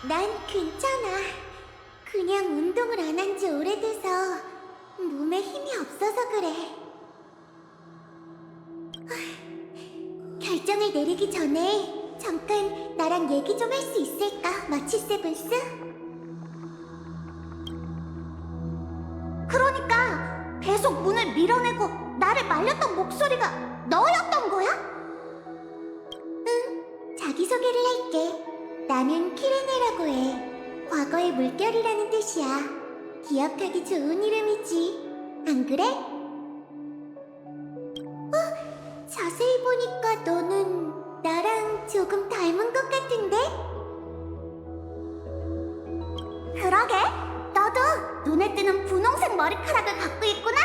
난 괜찮아. 그냥 운동을 안 한 지 오래돼서 몸에 힘이 없어서 그래. 결정을 내리기 전에 잠깐 나랑 얘기 좀 할 수 있을까, 마치 세븐스? 그러니까 계속 문을 밀어내고 나를 말렸던 목소리가 너였던 거야? 응, 자기소개를 할게. 나는 키레네라고 해. 과거의 물결이라는 뜻이야. 기억하기 좋은 이름이지. 안 그래? 자세히 보니까 너는 나랑 조금 닮은 것 같은데? 그러게, 너도 눈에 띄는 분홍색 머리카락을 갖고 있구나.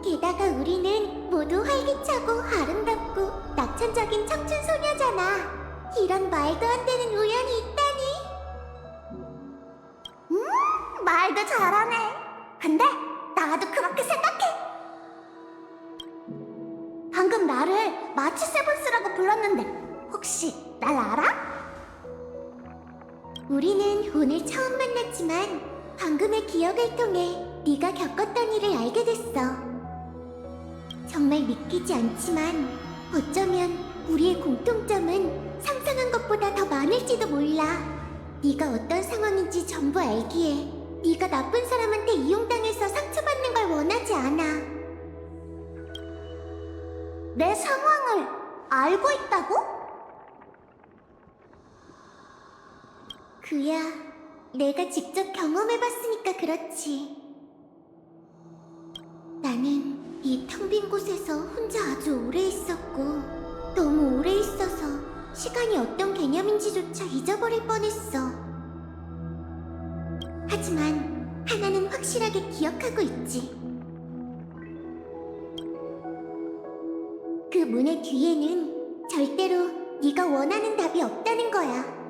게다가 우리는 모두 활기차고 아름답고 낙천적인 청춘 소녀잖아. 이런 말도 안 되는 우연이 있다니. 말도 잘하네. 근데 나도 그렇게 생각해. 방금 나를 마치 세븐스라고 불렀는데 혹시 날 알아? 우리는 오늘 처음 만났지만 방금의 기억을 통해 네가 겪었던 일을 알게 됐어. 정말 믿기지 않지만 어쩌면 우리의 공통점은 상상한 것보다 더 많을지도 몰라. 네가 어떤 상황인지 전부 알기에 네가 나쁜 사람한테 이용당해서 상처받는 걸 원하지 않아. 내 상황을 알고 있다고? 그야, 내가 직접 경험해봤으니까 그렇지. 나는 이 텅 빈 곳에서 혼자 아주 오래 있었고, 너무 오래 있어서 시간이 어떤 개념인지조차 잊어버릴 뻔했어. 하지만 하나는 확실하게 기억하고 있지. 그 문의 뒤에는 절대로 네가 원하는 답이 없다는 거야.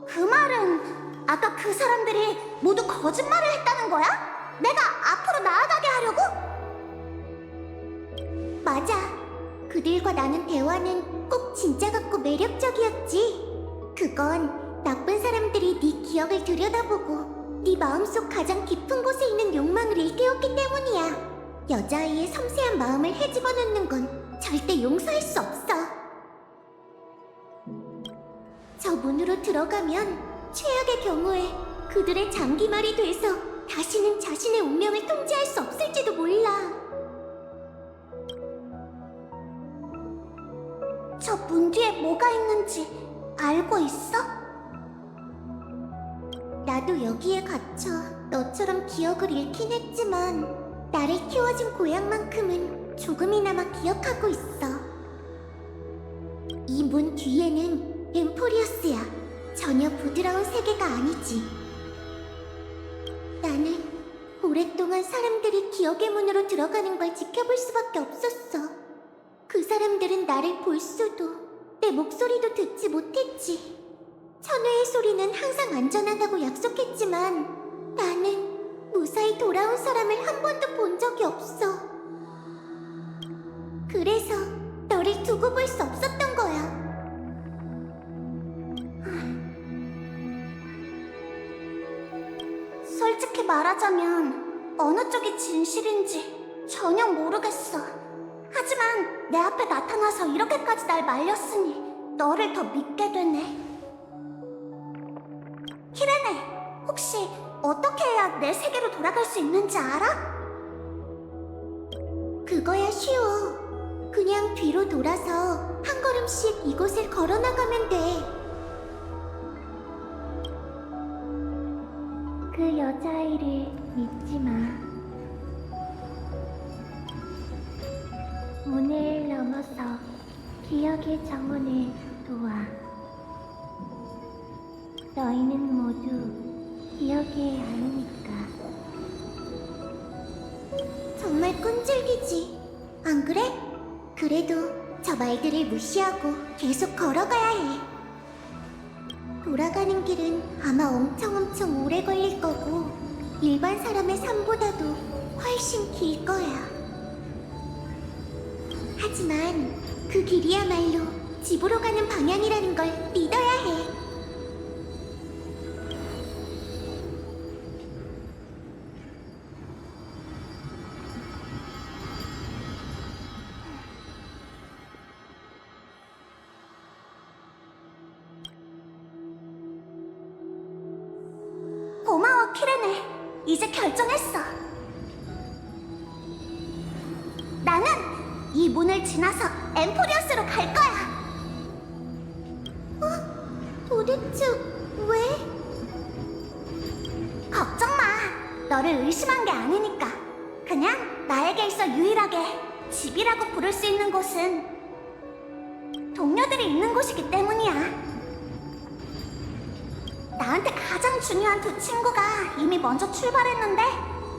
그 말은 아까 그 사람들이 모두 거짓말을 했다는 거야? 내가 앞으로 나아가게 하려고? 맞아. 그들과 나눈 대화는 꼭 진짜 같고 매력적이었지. 그건 나쁜 사람들이 네 기억을 들여다보고 네 마음속 가장 깊은 곳에 있는 욕망을 일깨웠기 때문이야. 여자아이의 섬세한 마음을 헤집어 놓는 건 절대 용서할 수 없어. 저 문으로 들어가면 최악의 경우에 그들의 장기말이 돼서 다시는 자신의 운명을 통제할 수 없을지도 몰라. 저 문 뒤에 뭐가 있는지 알고 있어? 나도 여기에 갇혀 너처럼 기억을 잃긴 했지만 나를 키워준 고향만큼은 조금이나마 기억하고 있어. 이 문 뒤에는 엠포리어스야. 전혀 부드러운 세계가 아니지. 나는 오랫동안 사람들이 기억의 문으로 들어가는 걸 지켜볼 수밖에 없었어. 그 사람들은 나를 볼 수도, 내 목소리도 듣지 못했지. 천회의 소리는 항상 안전하다고 약속했지만 나는 무사히 돌아온 사람을 한 번도 본 적이 없어. 그래서 너를 두고 볼 수 없었던 거야. 솔직히 말하자면 어느 쪽이 진실인지 전혀 모르겠어. 하지만 내 앞에 나타나서 이렇게까지 날 말렸으니 너를 더 믿게 되네. 키레네, 혹시 어떻게 해야 내 세계로 돌아갈 수 있는지 알아? 그거야 쉬워. 그냥 뒤로 돌아서 한 걸음씩 이곳을 걸어나가면 돼. 그 여자아이를 믿지 마. 문을 넘어서 기억의 정원을 도와. 너희는 모두 기억이 아니니까. 정말 끈질기지, 안 그래? 그래도 저 말들을 무시하고 계속 걸어가야 해. 돌아가는 길은 아마 엄청 오래 걸릴 거고 일반 사람의 삶보다도 훨씬 길 거야. 하지만 그 길이야말로 집으로 가는 방향이라는 걸 믿어야 해. 고마워, 키레네. 이제 결정했어. 나는 이 문을 지나서 엠포리어스로 갈 거야. 도대체 왜? 걱정 마. 너를 의심한 게 아니니까. 그냥 나에게 있어 유일하게 집이라고 부를 수 있는 곳은 동료들이 있는 곳이기 때문이야. 나한테 가장 중요한 두 친구가 이미 먼저 출발했는데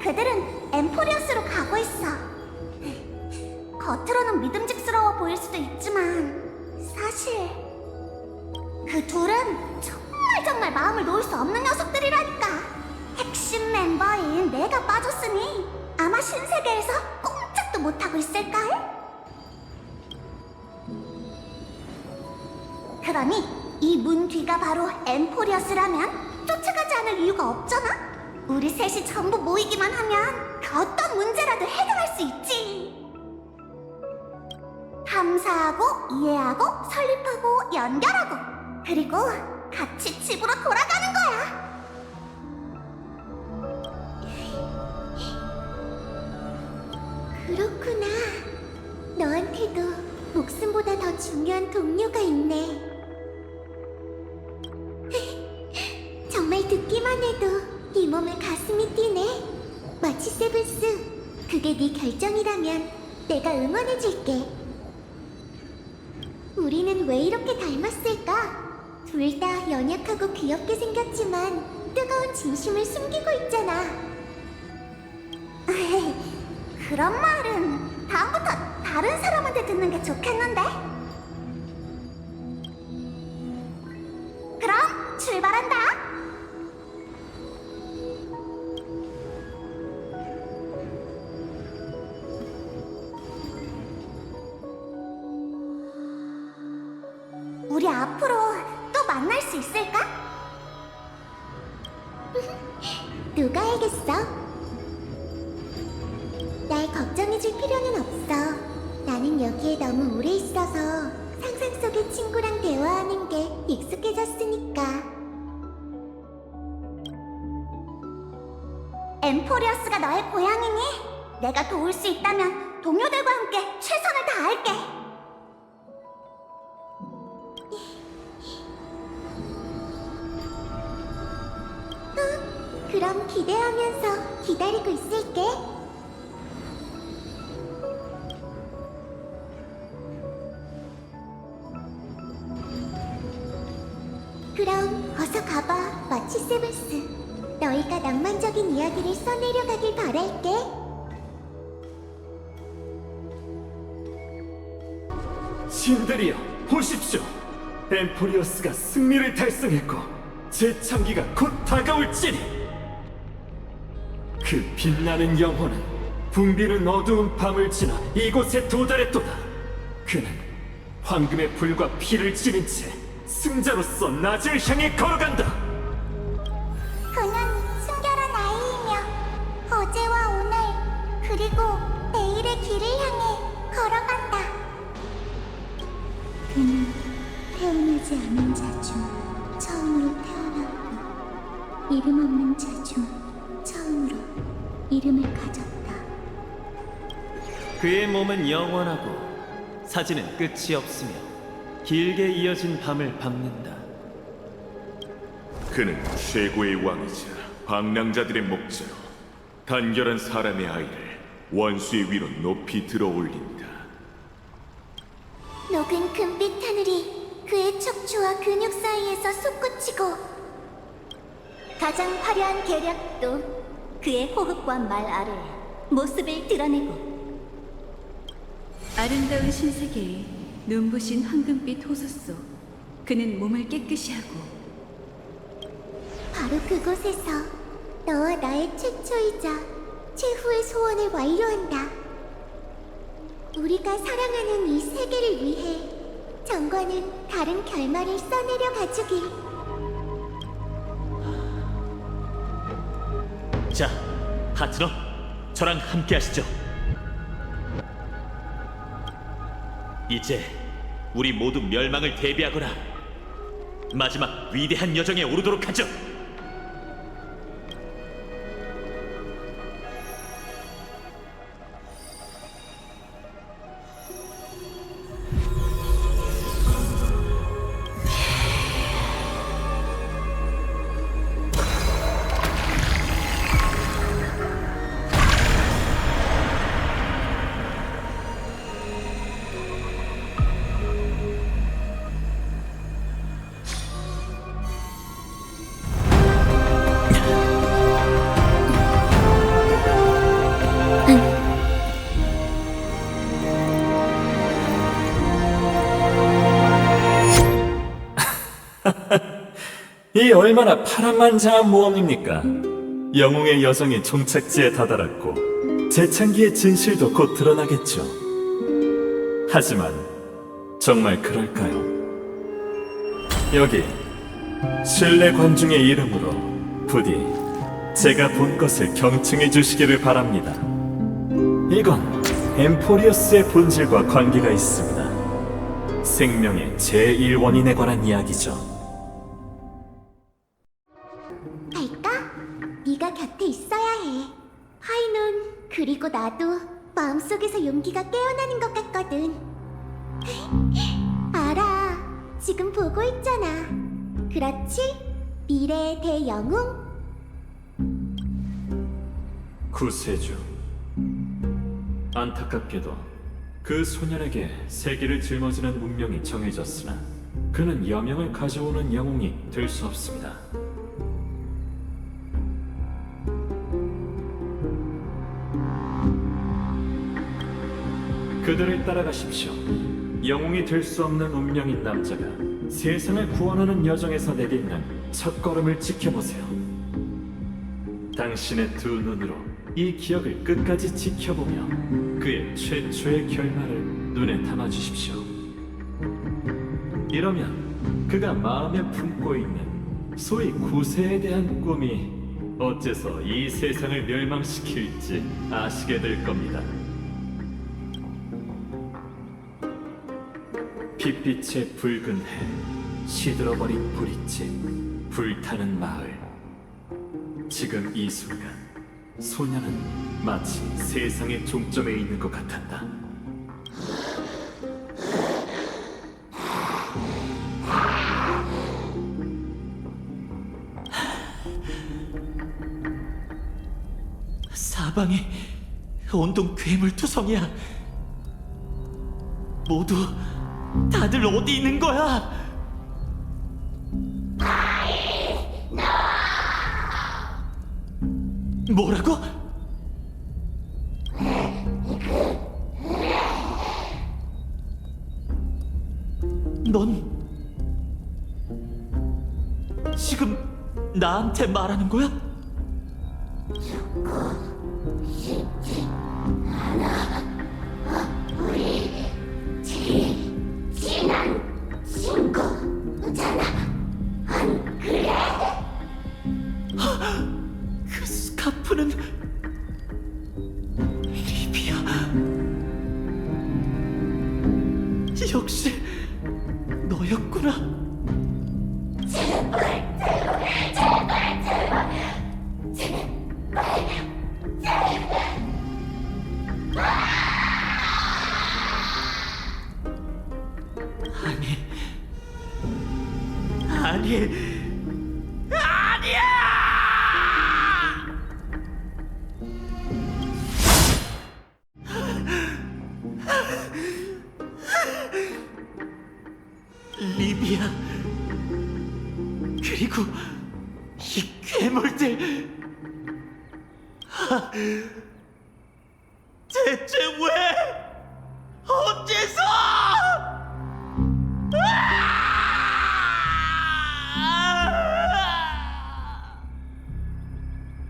그들은 엠포리어스로 가고 있어. 겉으로는 믿음직스러워 보일 수도 있지만 사실 그 둘은 정말 마음을 놓을 수 없는 녀석들이라니까. 핵심 멤버인 내가 빠졌으니 아마 신세계에서 꼼짝도 못하고 있을걸? 그러니 이 문 뒤가 바로 엠포리어스라면 쫓아가지 않을 이유가 없잖아? 우리 셋이 전부 모이기만 하면 그 어떤 문제라도 해결할 수 있지. 탐사하고 이해하고 설립하고 연결하고 그리고 같이 집으로 돌아가는 거야. 그렇구나. 너한테도 목숨보다 더 중요한 동료가 있네. 정말 듣기만 해도 네 몸에 가슴이 뛰네. 마치 세븐스, 그게 네 결정이라면 내가 응원해줄게. 우리는 왜 이렇게 닮았을까? 둘 다 연약하고 귀엽게 생겼지만 뜨거운 진심을 숨기고 있잖아. 그런 말은 다음부터 다른 사람한테 듣는 게 좋겠는데? 그럼 출발한다. 우리 앞으로 또 만날 수 있을까? 누가 알겠어? 날 걱정해줄 필요는 없어. 나는 여기에 너무 오래 있어서 상상 속의 친구랑 대화하는 게 익숙해졌으니까. 엠포리어스가 너의 고향이니 내가 도울 수 있다면 동료들과 함께 최선을 다할게. 그럼 기대하면서 기다리고 있을게. 그럼 어서 가봐, 마치 세븐스. 너희가 낭만적인 이야기를 써내려가길 바랄게. 신들이여, 보십시오. 엠포리어스가 승리를 달성했고 재창기가 곧 다가올지니 그 빛나는 영혼은 붐비는 어두운 밤을 지나 이곳에 도달했도다. 그는 황금의 불과 피를 지닌 채 승자로서 낮을 향해 걸어간다. 그는 순결한 아이이며 어제와 오늘 그리고 내일의 길을 향해 걸어간다. 그는 태어나지 않은 자 중 처음으로 태어났고 이름 없는 자 중 처음으로 이름을 가졌다. 그의 몸은 영원하고 사지는 끝이 없으며 길게 이어진 밤을 밟는다. 그는 최고의 왕이자 방랑자들의 목자로 단결한 사람의 아이를 원수의 위로 높이 들어올린다. 녹은 금빛 하늘이 그의 척추와 근육 사이에서 솟구치고 가장 화려한 계략도 그의 호흡과 말 아래 모습을 드러내고 아름다운 신세계에 눈부신 황금빛 호수 속 그는 몸을 깨끗이 하고 바로 그곳에서 너와 나의 최초이자 최후의 소원을 완료한다. 우리가 사랑하는 이 세계를 위해 정관은 다른 결말을 써내려 가주길. 자, 파트너, 저랑 함께 하시죠. 이제 우리 모두 멸망을 대비하거나 마지막 위대한 여정에 오르도록 하죠. 이 얼마나 파란만장한 모험입니까? 영웅의 여정이 종착지에 다다랐고 재창기의 진실도 곧 드러나겠죠. 하지만 정말 그럴까요? 여기 신뢰 관중의 이름으로 부디 제가 본 것을 경청해 주시기를 바랍니다. 이건 엠포리어스의 본질과 관계가 있습니다. 생명의 제1원인에 관한 이야기죠. 갈까? 네가 곁에 있어야 해. 하이눈, 그리고 나도 마음속에서 용기가 깨어나는 것 같거든. 알아. 지금 보고 있잖아. 그렇지? 미래의 대영웅? 구세주. 안타깝게도 그 소년에게 세계를 짊어지는 운명이 정해졌으나 그는 여명을 가져오는 영웅이 될 수 없습니다. 그들을 따라가십시오. 영웅이 될 수 없는 운명인 남자가 세상을 구원하는 여정에서 내딛는 첫걸음을 지켜보세요. 당신의 두 눈으로 이 기억을 끝까지 지켜보며 그의 최초의 결말을 눈에 담아주십시오. 이러면 그가 마음에 품고 있는 소위 구세에 대한 꿈이 어째서 이 세상을 멸망시킬지 아시게 될 겁니다. 핏빛의 붉은 해, 시들어버린 불꽃집, 불타는 마을. 지금 이 순간 소녀는 마치 세상의 종점에 있는 것 같았다. 사방이 온통 괴물투성이야. 모두 다들 어디 있는 거야? 뭐라고? 넌 지금 나한테 말하는 거야? 그 스카프는 리비아. 역시 너였구나. 아니, 아니야! 리비아, 그리고 이 괴물들, 대체 왜? 어째서?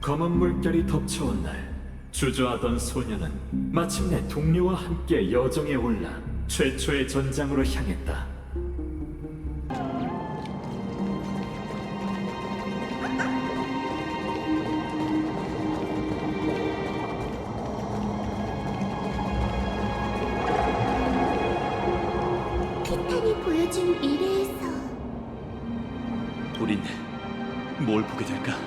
검은 물결이 덮쳐온 날 주저하던 소녀는 마침내 동료와 함께 여정에 올라 최초의 전장으로 향했다. 티탄이 보여준 미래에서 우린 뭘 보게 될까?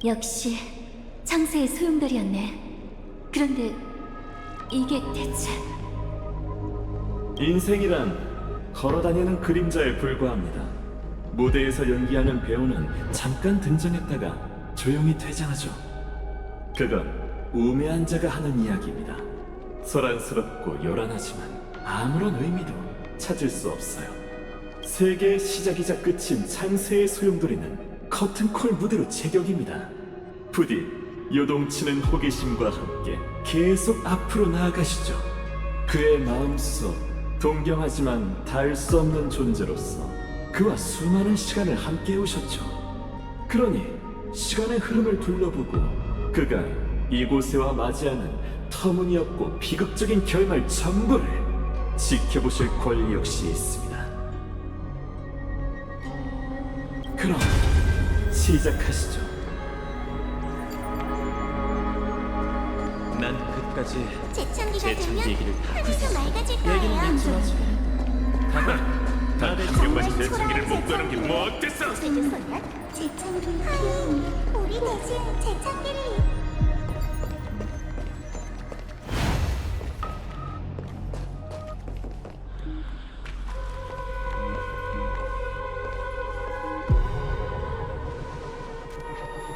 역시 창세의 소용돌이었네. 그런데 이게 대체... 인생이란 걸어다니는 그림자에 불과합니다. 무대에서 연기하는 배우는 잠깐 등장했다가 조용히 퇴장하죠. 그건 우매한 자가 하는 이야기입니다. 소란스럽고 요란하지만 아무런 의미도 찾을 수 없어요. 세계의 시작이자 끝인 창세의 소용돌이는 커튼콜 무대로 제격입니다. 부디 요동치는 호기심과 함께 계속 앞으로 나아가시죠. 그의 마음속 동경하지만 닿을 수 없는 존재로서 그와 수많은 시간을 함께 오셨죠. 그러니 시간의 흐름을 둘러보고 그가 이곳에와 맞이하는 터무니없고 비극적인 결말 전부를 지켜보실 권리 역시 있습니다. 그럼 시작하시죠. 난 끝까지 재창기가 제 되면 얘기를 다 하늘도 맑아질 얘기는 거예요. 약속하지. 다들 한명만 대창기를 못 가는 게 뭐 어땠어? 재창기 우리 대신 재창기를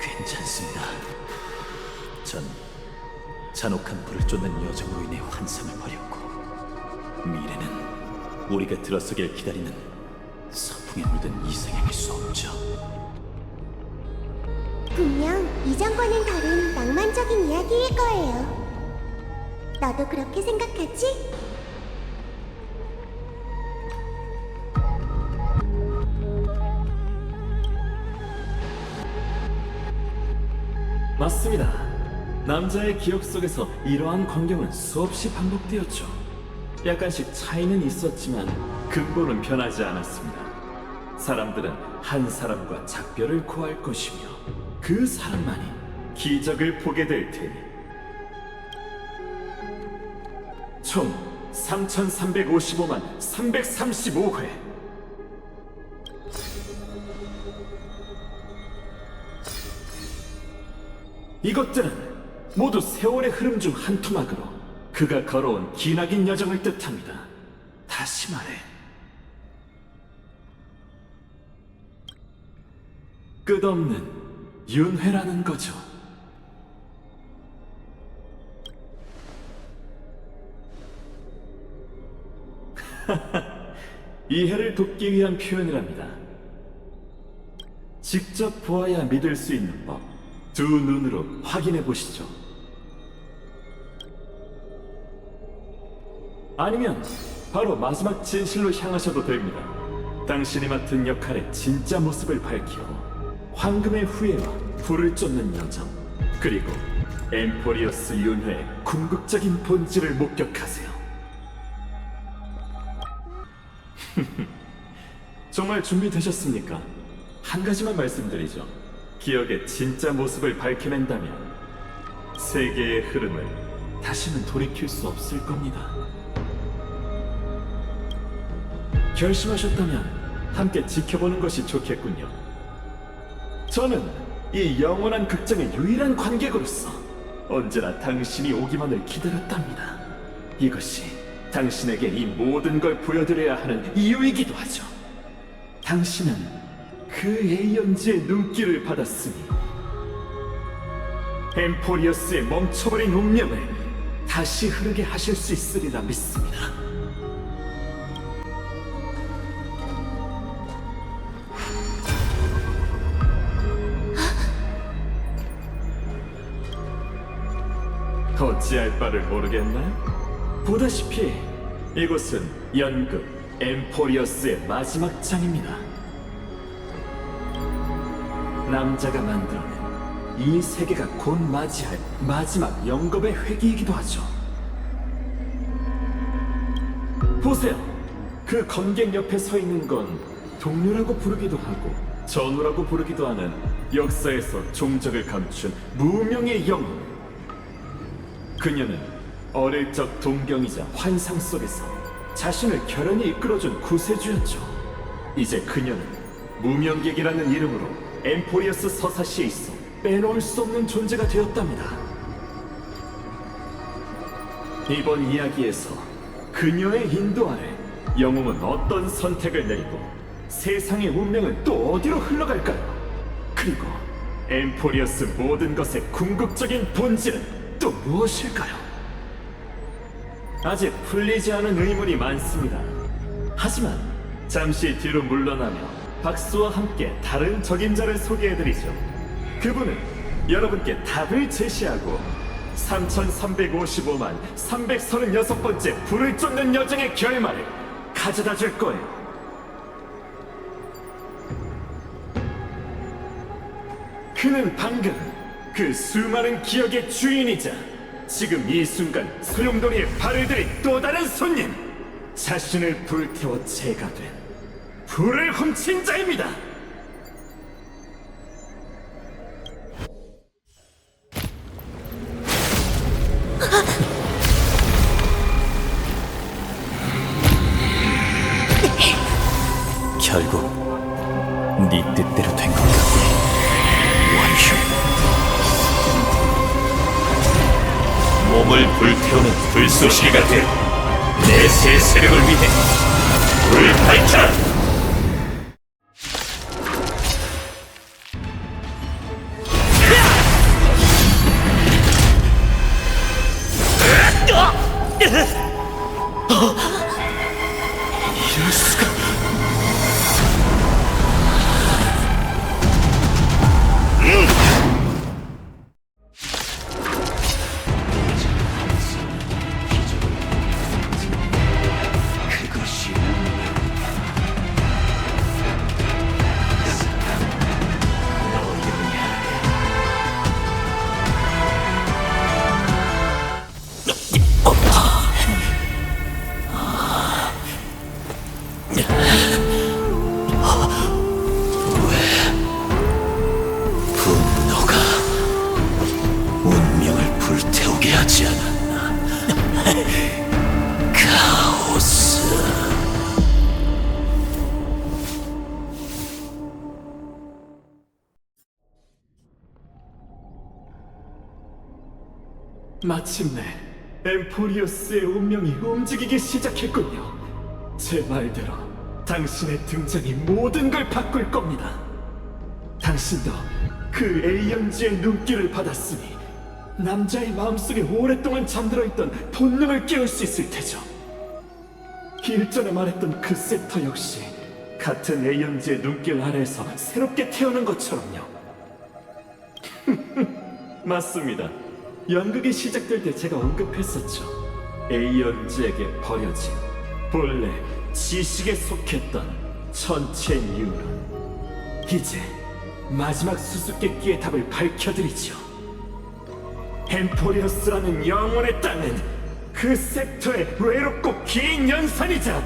괜찮습니다. 전 잔혹한 불을 쫓는 여정으로 인해 환상을 버렸고 미래는 우리가 들어서길 기다리는 서풍에 물든 이생행일 수 없죠. 분명 이전과는 다른 낭만적인 이야기일 거예요. 너도 그렇게 생각하지? 맞습니다. 남자의 기억 속에서 이러한 광경은 수없이 반복되었죠. 약간씩 차이는 있었지만 근본은 변하지 않았습니다. 사람들은 한 사람과 작별을 고할 것이며 그 사람만이 기적을 보게 될 테니 총 3,355만 335회 이것들은 모두 세월의 흐름 중 한 토막으로 그가 걸어온 기나긴 여정을 뜻합니다. 다시 말해 끝없는 윤회라는 거죠. 이해를 돕기 위한 표현이랍니다. 직접 보아야 믿을 수 있는 법, 두 눈으로 확인해 보시죠. 아니면 바로 마지막 진실로 향하셔도 됩니다. 당신이 맡은 역할의 진짜 모습을 밝히고 황금의 후예와 불을 쫓는 여정, 그리고 엠포리어스 윤회의 궁극적인 본질을 목격하세요. 정말 준비되셨습니까? 한 가지만 말씀드리죠. 기억의 진짜 모습을 밝혀낸다면 세계의 흐름을 다시는 돌이킬 수 없을 겁니다. 결심하셨다면 함께 지켜보는 것이 좋겠군요. 저는 이 영원한 극장의 유일한 관객으로서 언제나 당신이 오기만을 기다렸답니다. 이것이 당신에게 이 모든 걸 보여드려야 하는 이유이기도 하죠. 당신은 그 에이언즈의 눈길을 받았으니 엠포리어스의 멈춰버린 운명을 다시 흐르게 하실 수 있으리라 믿습니다. 어찌할 바를 모르겠나요? 보다시피 이곳은 연극, 엠포리어스의 마지막 장입니다. 남자가 만들어낸 이 세계가 곧 맞이할 마지막 영겁의 회기이기도 하죠. 보세요. 그 건객 옆에 서 있는 건 동료라고 부르기도 하고 전우라고 부르기도 하는 역사에서 종적을 감춘 무명의 영웅. 그녀는 어릴 적 동경이자 환상 속에서 자신을 결연히 이끌어준 구세주였죠. 이제 그녀는 무명객이라는 이름으로 엠포리어스 서사시에 있어 빼놓을 수 없는 존재가 되었답니다. 이번 이야기에서 그녀의 인도 아래 영웅은 어떤 선택을 내리고 세상의 운명은 또 어디로 흘러갈까요? 그리고 엠포리어스 모든 것의 궁극적인 본질은 또 무엇일까요? 아직 풀리지 않은 의문이 많습니다. 하지만 잠시 뒤로 물러나며 박수와 함께 다른 적임자를 소개해드리죠. 그분은 여러분께 답을 제시하고 3,355만 336번째 불을 쫓는 여정의 결말을 가져다 줄 거예요. 그는 방금 그 수많은 기억의 주인이자 지금 이 순간 소용돌이에 발을 들인 또 다른 손님, 자신을 불태워 재가 된 불을 훔친 자입니다. 결국 네 뜻대로 된 것 같네, 원흉. 몸을 불태우는 불쏘시개가 돼 내 새 세력을 위해 불을 밝혀라. 이럴 수가. 그것이 분노가 운명을 불태우게 하지 않았나. 카오스. 마침내 엠포리어스의 운명이 움직이기 시작했군요. 제 말대로 당신의 등장이 모든 걸 바꿀 겁니다. 당신도 그 에이언즈의 눈길을 받았으니 남자의 마음속에 오랫동안 잠들어 있던 본능을 깨울 수 있을 테죠. 일전에 말했던 그 셉터 역시 같은 에이언즈의 눈길 아래에서 새롭게 태어난 것처럼요. 맞습니다. 연극이 시작될 때 제가 언급했었죠. 에이언즈에게 버려진 본래 지식에 속했던 천체 뉴런. 이제 마지막 수수께끼의 답을 밝혀드리죠. 엠포리어스라는 영혼의 땅은 그 셉터의 외롭고 긴 연산이자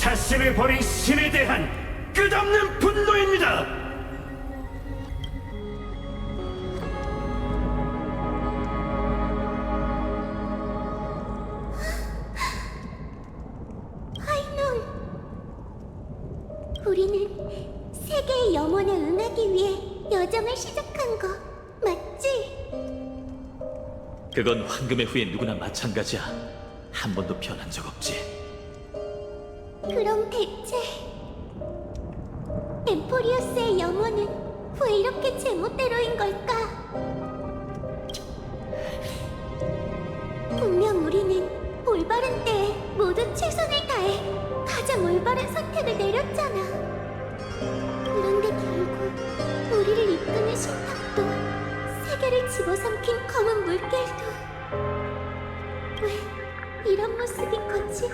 자신을 버린 신에 대한 끝없는 분노입니다. 우리는 세계의 염원에 응하기 위해 여정을 시작한 거 맞지? 그건 황금의 후예 누구나 마찬가지야. 한 번도 변한 적 없지. 그럼 대체 엠포리어스의 염원은 왜 이렇게 제멋대로인 걸까? 분명 우리는 올바른 때에 모두 최선을 다해 가장 올바른 선택을 내렸잖아. 그런데 결국 우리를 이끄는 신탁도 세계를 집어삼킨 검은 물결도 왜 이런 모습인 거지?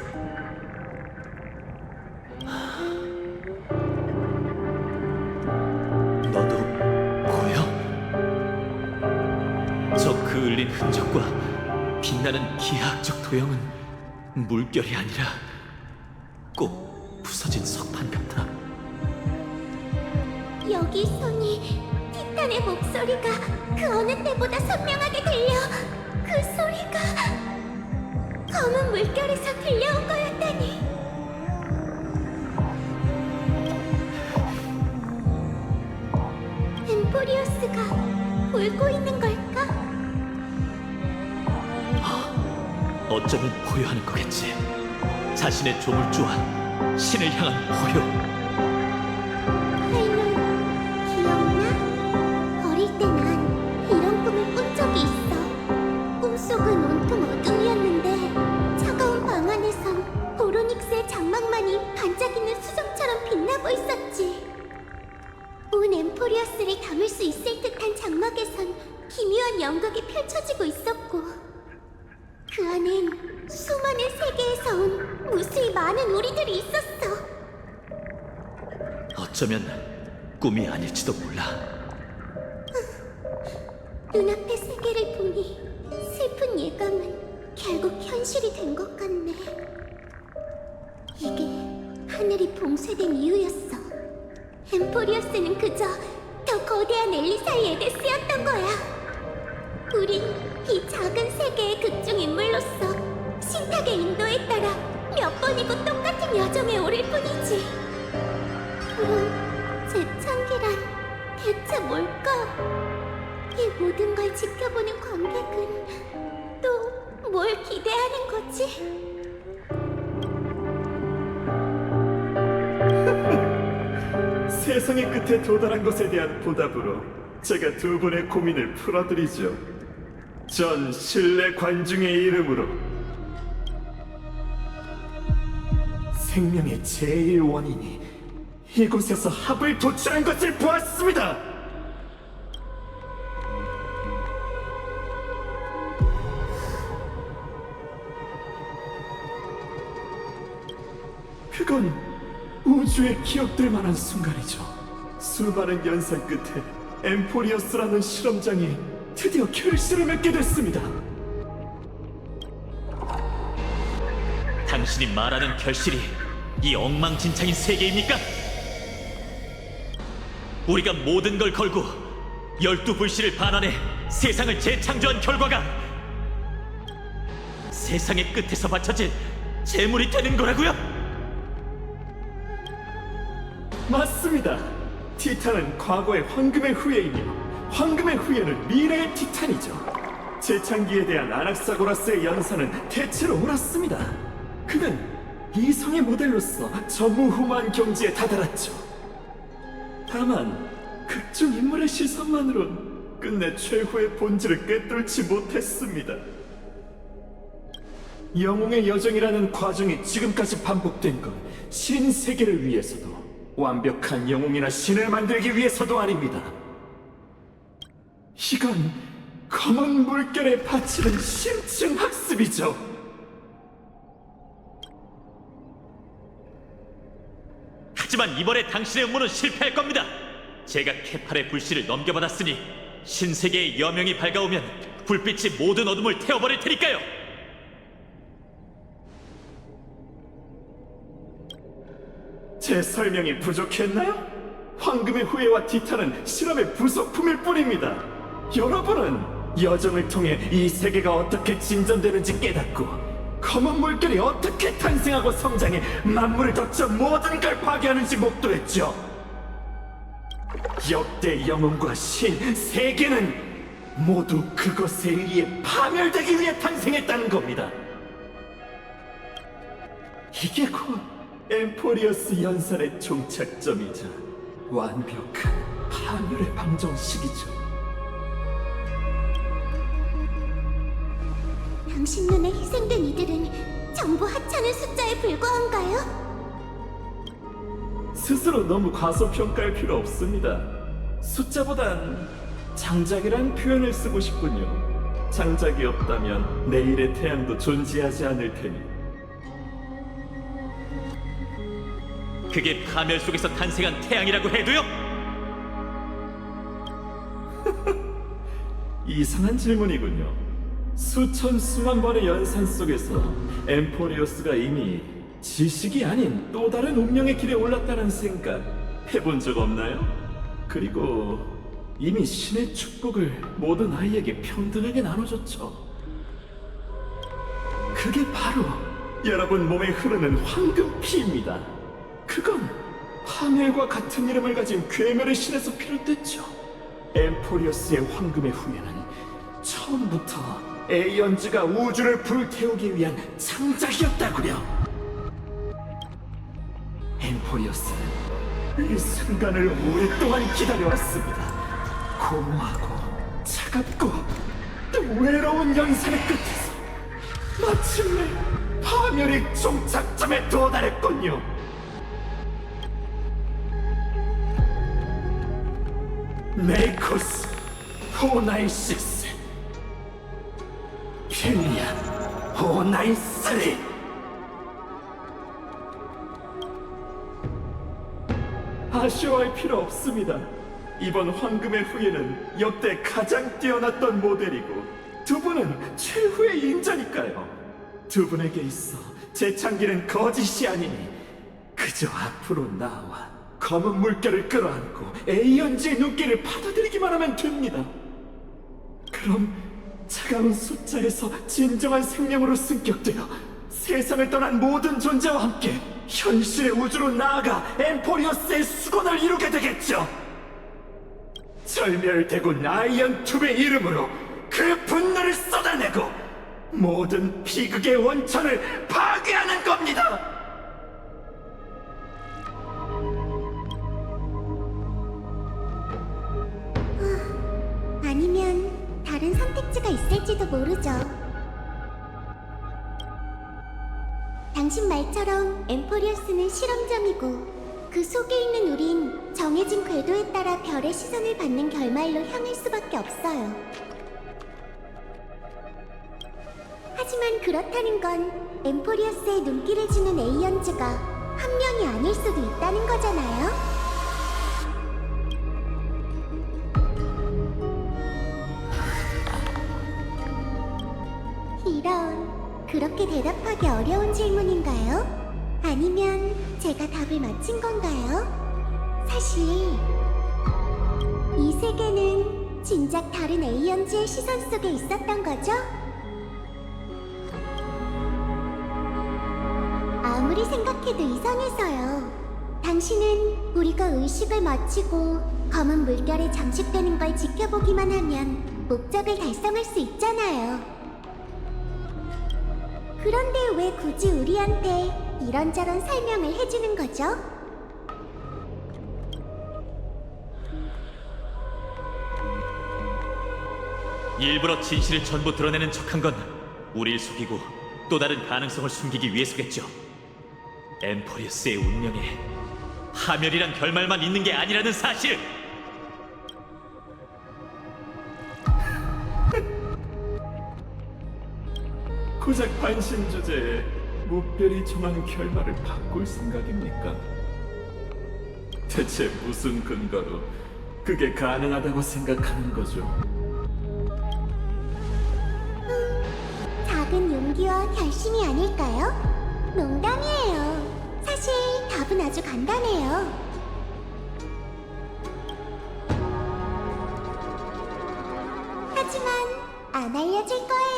흔적과 빛나는 기하학적 도형은 물결이 아니라 꼭 부서진 석판 같아. 여기 손이 티탄의 목소리가 그 어느 때보다 선명하게 들려. 그 소리가 검은 물결에서 들려온 거였다니. 엠포리오스가 울고 있는 걸까? 어쩌면 포효하는 거겠지. 자신의 조물주와 신을 향한 포효. 하이놀, 기억나? 어릴 때 난 이런 꿈을 꾼 적이 있어. 꿈속은 온통 어둠이었는데 차가운 방 안에선 보로닉스의 장막만이 반짝이는 수정처럼 빛나고 있었지. 온 엠포리어스를 담을 수 있을 듯한 장막에선 기묘한 연극이 펼쳐지고 있었고 그 안엔 수많은 세계에서 온 무수히 많은 우리들이 있었어. 어쩌면 꿈이 아닐지도 몰라. 눈앞의 세계를 보니 슬픈 예감은 결국 현실이 된 것 같네. 이게 하늘이 봉쇄된 이유였어. 엠포리어스는 그저 더 거대한 엘리사의 에데스였던 거야. 우린 이 작은 세계의 극중 인물로서 신탁의 인도에 따라 몇 번이고 똑같은 여정에 오를 뿐이지. 그럼 재창기란 대체 뭘까? 이 모든 걸 지켜보는 관객은 또 뭘 기대하는 거지? 세상의 끝에 도달한 것에 대한 보답으로 제가 두 분의 고민을 풀어드리죠. 전 신뢰 관중의 이름으로 생명의 제일 원인이 이곳에서 합을 도출한 것을 보았습니다. 그건 우주에 기억될 만한 순간이죠. 수많은 연산 끝에 엠포리어스라는 실험장이 드디어 결실을 맺게 됐습니다. 당신이 말하는 결실이 이 엉망진창인 세계입니까? 우리가 모든 걸 걸고 12불씨를 반환해 세상을 재창조한 결과가 세상의 끝에서 바쳐진 재물이 되는 거라고요? 맞습니다. 티탄은 과거의 황금의 후예이며 황금의 후예는 미래의 티탄이죠. 재창기에 대한 아낙사고라스의 연산은 대체로 옳았습니다. 그는 이성의 모델로서 전무후무한 경지에 다다랐죠. 다만 극중 인물의 시선만으론 끝내 최후의 본질을 꿰뚫지 못했습니다. 영웅의 여정이라는 과정이 지금까지 반복된 건 신세계를 위해서도 완벽한 영웅이나 신을 만들기 위해서도 아닙니다. 이건 검은 물결에 바치는 심층 학습이죠. 하지만 이번에 당신의 음모는 실패할 겁니다. 제가 케팔의 불씨를 넘겨받았으니 신세계의 여명이 밝아오면 불빛이 모든 어둠을 태워버릴 테니까요. 제 설명이 부족했나요? 황금의 후예와 티탄은 실험의 부속품일 뿐입니다. 여러분은 여정을 통해 이 세계가 어떻게 진전되는지 깨닫고 검은 물결이 어떻게 탄생하고 성장해 만물을 덮쳐 모든 걸 파괴하는지 목도했죠. 역대 영웅과 신, 세계는 모두 그것에 의해 파멸되기 위해 탄생했다는 겁니다. 이게 곧 엠포리어스 연산의 종착점이자 완벽한 파멸의 방정식이죠. 당신 눈에 희생된 이들은 전부 하찮은 숫자에 불과한가요? 스스로 너무 과소평가할 필요 없습니다. 숫자보단 장작이란 표현을 쓰고 싶군요. 장작이 없다면 내일의 태양도 존재하지 않을 테니. 그게 파멸 속에서 탄생한 태양이라고 해도요? 이상한 질문이군요. 수천 수만 번의 연산 속에서 엠포리오스가 이미 지식이 아닌 또 다른 운명의 길에 올랐다는 생각 해본 적 없나요? 그리고 이미 신의 축복을 모든 아이에게 평등하게 나눠줬죠. 그게 바로 여러분 몸에 흐르는 황금피입니다. 그건 파멸과 같은 이름을 가진 괴멸의 신에서 비롯됐죠. 엠포리오스의 황금의 후예는 처음부터 에이언즈가 우주를 불태우기 위한 창작이었다고요. 엠포리오스는 이 순간을 오랫동안 기다려왔습니다. 공허하고 차갑고 또 외로운 연산의 끝에서 마침내 파멸의 종착점에 도달했군요. 네코스, 포나이시스, 필리아, 포나이스리. 아쉬워할 필요 없습니다. 이번 황금의 후예는 역대 가장 뛰어났던 모델이고 두 분은 최후의 인자니까요. 두 분에게 있어 재창기는 거짓이 아니니 그저 앞으로 나와 검은 물결을 끌어안고 에이언즈의 눈길을 받아들이기만 하면 됩니다. 그럼 차가운 숫자에서 진정한 생명으로 승격되어 세상을 떠난 모든 존재와 함께 현실의 우주로 나아가 엠포리오스의 수건을 이루게 되겠죠. 절멸되고 아이언 툽의 이름으로 그 분노를 쏟아내고 모든 비극의 원천을 파괴하는 겁니다. 아니면 다른 선택지가 있을지도 모르죠. 당신 말처럼 엠포리오스는 실험점이고 그 속에 있는 우린 정해진 궤도에 따라 별의 시선을 받는 결말로 향할 수밖에 없어요. 하지만 그렇다는 건 엠포리오스의 눈길을 주는 에이언즈가 한 명이 아닐 수도 있다는 거잖아요. 이런, 그렇게 대답하기 어려운 질문인가요? 아니면 제가 답을 맞힌 건가요? 사실 이 세계는 진작 다른 에이언즈의 시선 속에 있었던 거죠? 아무리 생각해도 이상해서요. 당신은 우리가 의식을 마치고 검은 물결에 잠식되는 걸 지켜보기만 하면 목적을 달성할 수 있잖아요. 그런데 왜 굳이 우리한테 이런저런 설명을 해주는 거죠? 일부러 진실을 전부 드러내는 척한 건 우릴 속이고 또 다른 가능성을 숨기기 위해서겠죠. 엠포리오스의 운명에 파멸이란 결말만 있는 게 아니라는 사실! 고작 반신 주제에 무별히 정한 결말을 바꿀 생각입니까? 대체 무슨 근거로 그게 가능하다고 생각하는 거죠? 작은 용기와 결심이 아닐까요? 농담이에요. 사실 답은 아주 간단해요. 하지만 안 알려줄 거예요.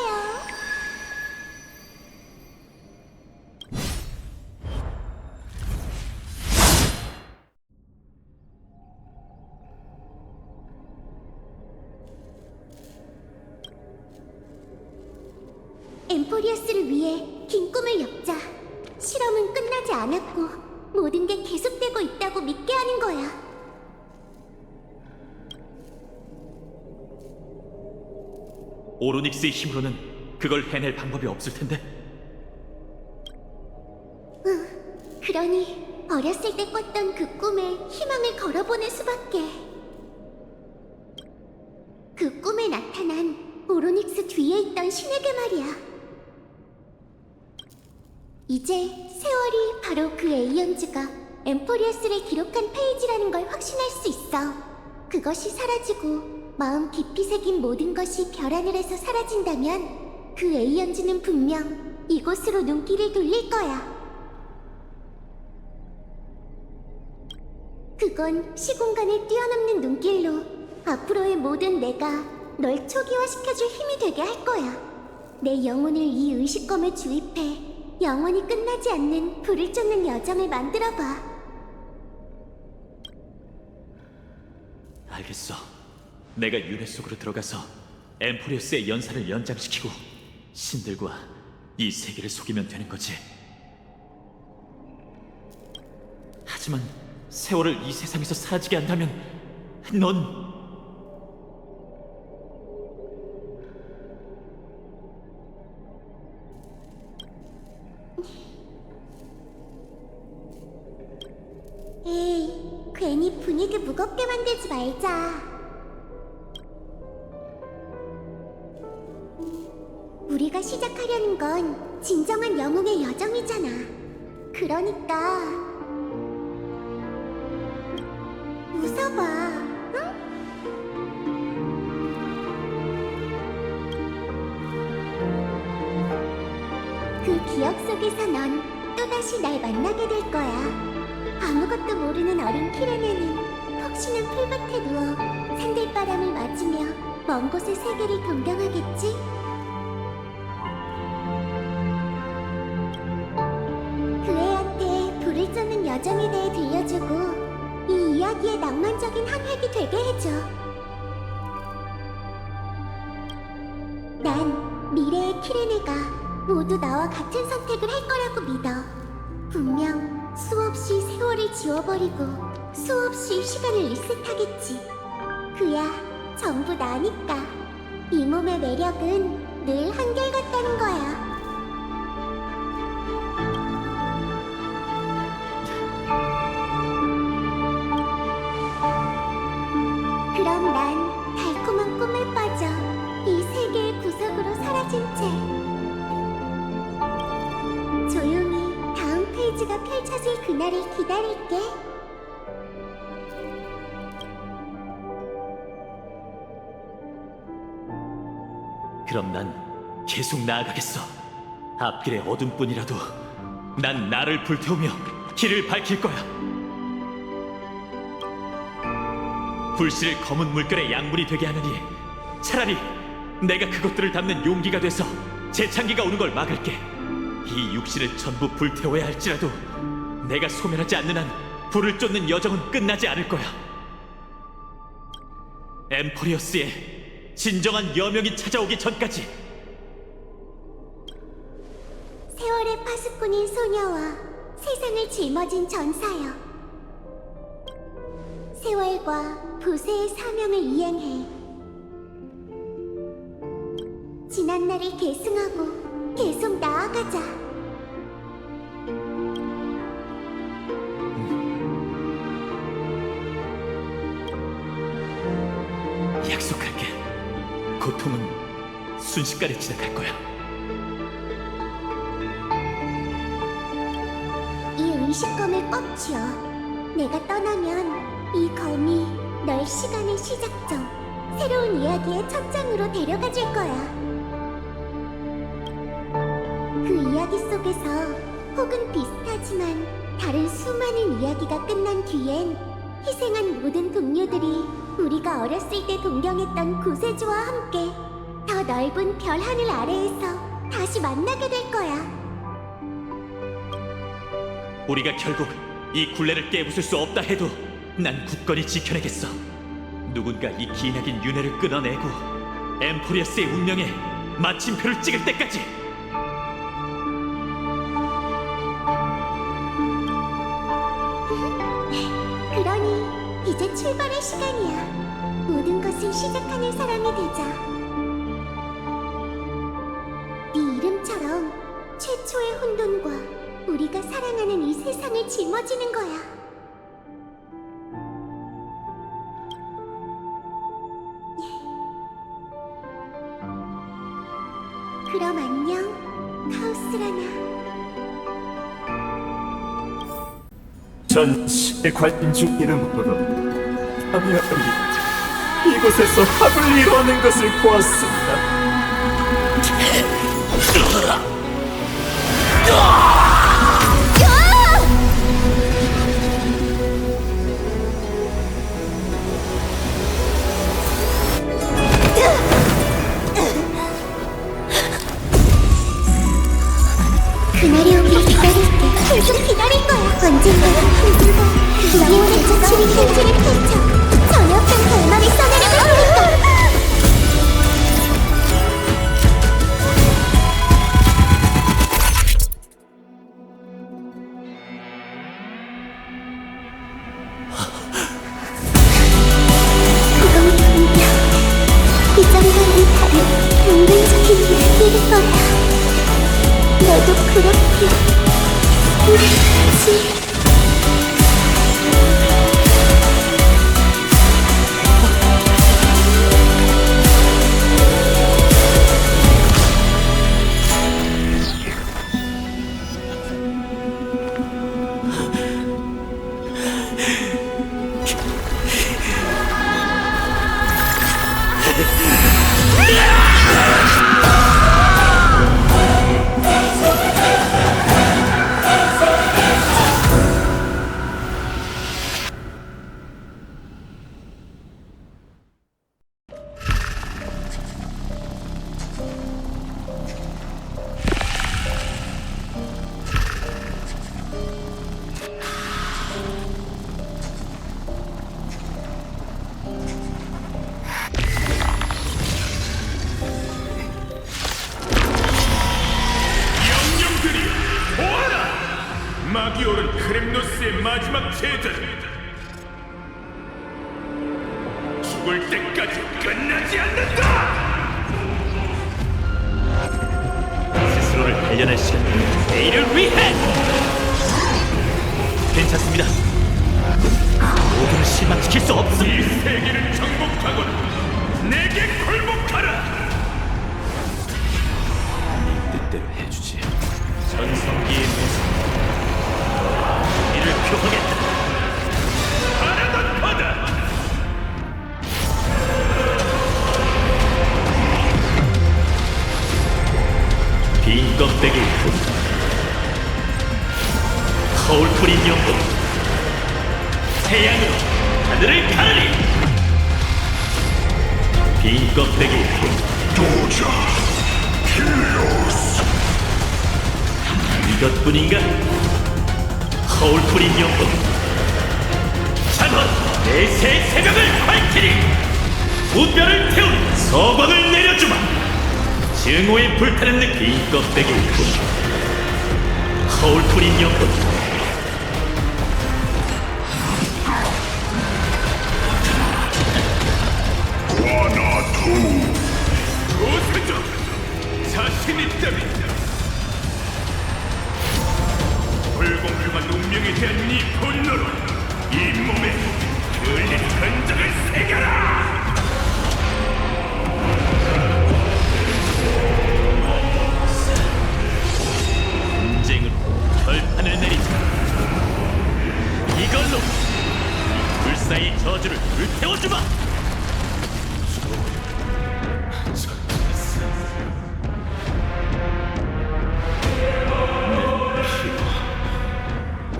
엠포리오스를 위해 긴 꿈을 엮자. 실험은 끝나지 않았고 모든 게 계속되고 있다고 믿게 하는 거야. 오로닉스의 힘으로는 그걸 해낼 방법이 없을 텐데. 그러니 어렸을 때 꿨던 그 꿈에 희망을 걸어보는 수밖에. 그 꿈에 나타난 오로닉스 뒤에 있던 신에게 말이야. 이제 세월이 바로 그 에이언즈가 엠포리오스를 기록한 페이지라는 걸 확신할 수 있어. 그것이 사라지고 마음 깊이 새긴 모든 것이 별하늘에서 사라진다면 그 에이언즈는 분명 이곳으로 눈길을 돌릴 거야. 그건 시공간을 뛰어넘는 눈길로 앞으로의 모든 내가 널 초기화시켜줄 힘이 되게 할 거야. 내 영혼을 이 의식검에 주입해 영원히 끝나지 않는 불을 쫓는 여정을 만들어봐. 알겠어. 내가 윤회 속으로 들어가서 엠포리어스의 연산을 연장시키고 신들과 이 세계를 속이면 되는 거지. 하지만 세월을 이 세상에서 사라지게 한다면 넌 에이, 괜히 분위기 무겁게 만들지 말자. 우리가 시작하려는 건 진정한 영웅의 여정이잖아. 그러니까 웃어봐, 응? 그 기억 속에서 넌 또다시 날 만나게 될 거야. 아무것도 모르는 어린 키레네는 폭신한 풀밭에 누워 산들바람을 맞으며 먼 곳의 세계를 동경하겠지? 그 애한테 불을 쫓는 여정에 대해 들려주고 이 이야기의 낭만적인 한 획이 되게 해줘. 난 미래의 키레네가 모두 나와 같은 선택을 할 거라고 믿어. 분명 수없이 세월을 지워버리고 수없이 시간을 리셋하겠지. 그야 전부 나니까. 이 몸의 매력은 늘 한결같다는 거야. 그럼 난 달콤한 꿈에 빠져 이 세계의 구석으로 사라진 채 조용히 다음 페이지가 펼쳐질 그날을 기다릴게. 그럼 난 계속 나아가겠어. 앞길의 어둠뿐이라도 난 나를 불태우며 길을 밝힐 거야. 불씨를 검은 물결의 양분이 되게 하느니 차라리 내가 그것들을 담는 용기가 돼서 재창기가 오는 걸 막을게. 이 육신을 전부 불태워야 할지라도 내가 소멸하지 않는 한 불을 쫓는 여정은 끝나지 않을 거야. 엠포리어스의 진정한 여명이 찾아오기 전까지. 세월의 파수꾼인 소녀와 세상을 짊어진 전사여. 세월과 부세의 사명을 이행해 지난날을 계승하고 계속 나아가자. 약속할게. 고통은 순식간에 지나갈 거야. 이 의식검을 꽉 쥐어. 내가 떠나면 이 검이 널 시간의 시작점, 새로운 이야기의 첫 장으로 데려가 줄 거야. 그 이야기 속에서 혹은 비슷하지만 다른 수많은 이야기가 끝난 뒤엔 희생한 모든 동료들이 우리가 어렸을 때 동경했던 구세주와 함께 더 넓은 별 하늘 아래에서 다시 만나게 될 거야. 우리가 결국 이 굴레를 깨부술 수 없다 해도 난 굳건히 지켜내겠어. 누군가 이 기나긴 윤회를 끊어내고 엠포리어스의 운명에 마침표를 찍을 때까지. 그러니 이제 출발할 시간이야. 모든 것을 시작하는 사람이 되자. 네 이름처럼 최초의 혼돈과 우리가 사랑하는 이 세상을 짊어지는 거야. 그럼 안녕, 카오스라나. 전시의 관중 이름으로 아미아리 이곳에서 합을 이루어낸 것을 보았습니다. 그날이 오길 기다릴게. 계속 기다릴 거야. 언젠가 영혼의 자취를 편지를 펼쳐 전역한 결말을 써내려갈 테니까. 그건 분명 이전과는 다른 인간적인 이야기일 거야. 너도 그렇게 울지. 마기오른 크렘노스의 마지막 제자. 죽을 때까지 끝나지 않는다. 스스로를 단련할 시간. 내일을 위해. 괜찮습니다. 모두를 실망시킬 수 없습니다. 이 세계를 정복하고는 내게 굴복하라. 네 뜻대로 해주지. 전성기의 모습. 이를 표하겠다. 하나도 거다. 빈 껍데기 거울 뿌린 영혼 태양으로 하늘을 가르리. 빈 껍데기 도자 킬로스. 이것뿐인가? 거울 뿌린 영혼 찬헌 내새 새벽을 밝히리. 우별을 태운 서광을 내려주마. 증오에 불타는 빈 껍데기 거울 뿌린 영혼 오세죠. 자신 있다면 불공평한 운명에 대한 네 분노로 이 몸에 흘린 흔적을 새겨라. 분쟁으로 결판을 내리자. 이걸로 이 불사의 저주를 불태워주마.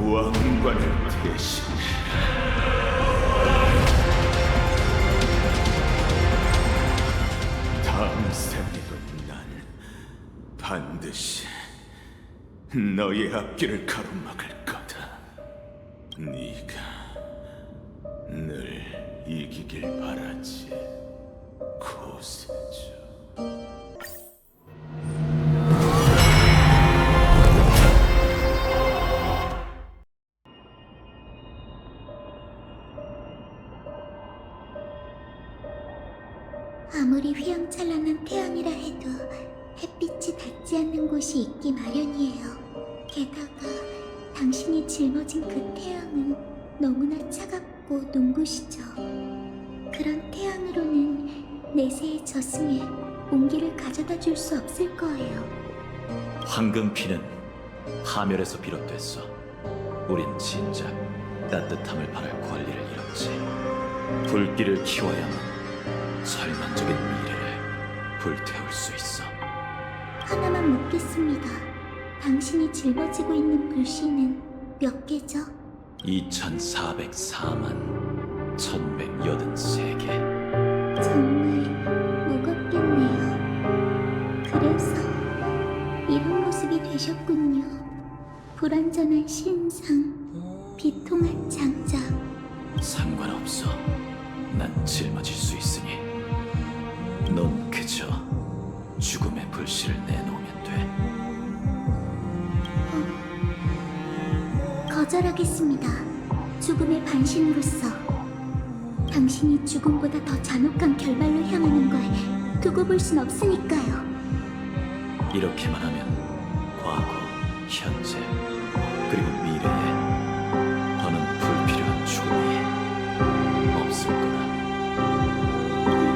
왕관을 대신해 다음 생에도 난 반드시 너의 앞길을 가로막을 거다. 네가 늘 이기길 바라지, 고세주. 아무리 휘황찬란한 태양이라 해도 햇빛이 닿지 않는 곳이 있기 마련이에요. 게다가 당신이 짊어진 그 태양은 너무나 차갑고 눈부시죠. 그런 태양으로는 내세의 저승에 온기를 가져다 줄 수 없을 거예요. 황금피는 파멸에서 비롯됐어. 우린 진작 따뜻함을 바랄 권리를 잃었지. 불길을 키워야만 절망적인 미래를 불태울 수 있어. 하나만 묻겠습니다. 당신이 짊어지고 있는 불씨는 몇 개죠? 2404만 1183개. 정말 무겁겠네요. 그래서 이런 모습이 되셨군요. 불완전한 신상, 비통한 장작. 상관없어. 난 짊어질 수 있으니. 넌 그저 죽음의 불씨를 내놓으면 돼. 거절하겠습니다. 죽음의 반신으로서 당신이 죽음보다 더 잔혹한 결말로 향하는 걸 두고 볼 순 없으니까요. 이렇게만 하면 과거, 현재, 그리고 미래에 더는 불필요한 죽음이 없을 거다.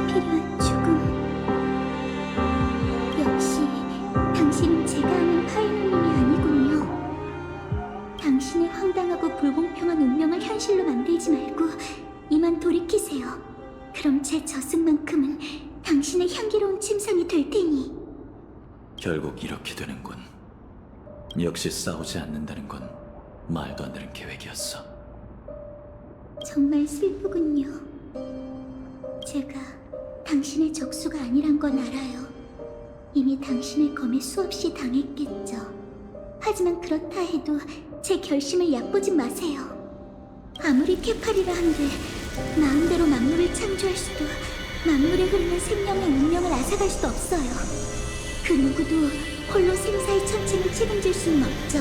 불필요한 죽음. 역시 당신은 제가 아는 파이널님이 아니군요. 당신의 황당하고 불공평한 운명을 현실로 만들지 말고 이만 돌이키세요. 그럼 제 저승만큼은 당신의 향기로운 침상이 될 테니. 결국 이렇게 되는군. 역시 싸우지 않는다는 건 말도 안 되는 계획이었어. 정말 슬프군요. 제가 당신의 적수가 아니란 건 알아요. 이미 당신의 검에 수없이 당했겠죠. 하지만 그렇다 해도 제 결심을 얕보지 마세요. 아무리 케파리라 한들 마음대로 만물을 창조할 수도 만물에 흐르는 생명의 운명을 앗아갈 수도 없어요. 그 누구도 홀로 생사의 천체를 책임질 수는 없죠.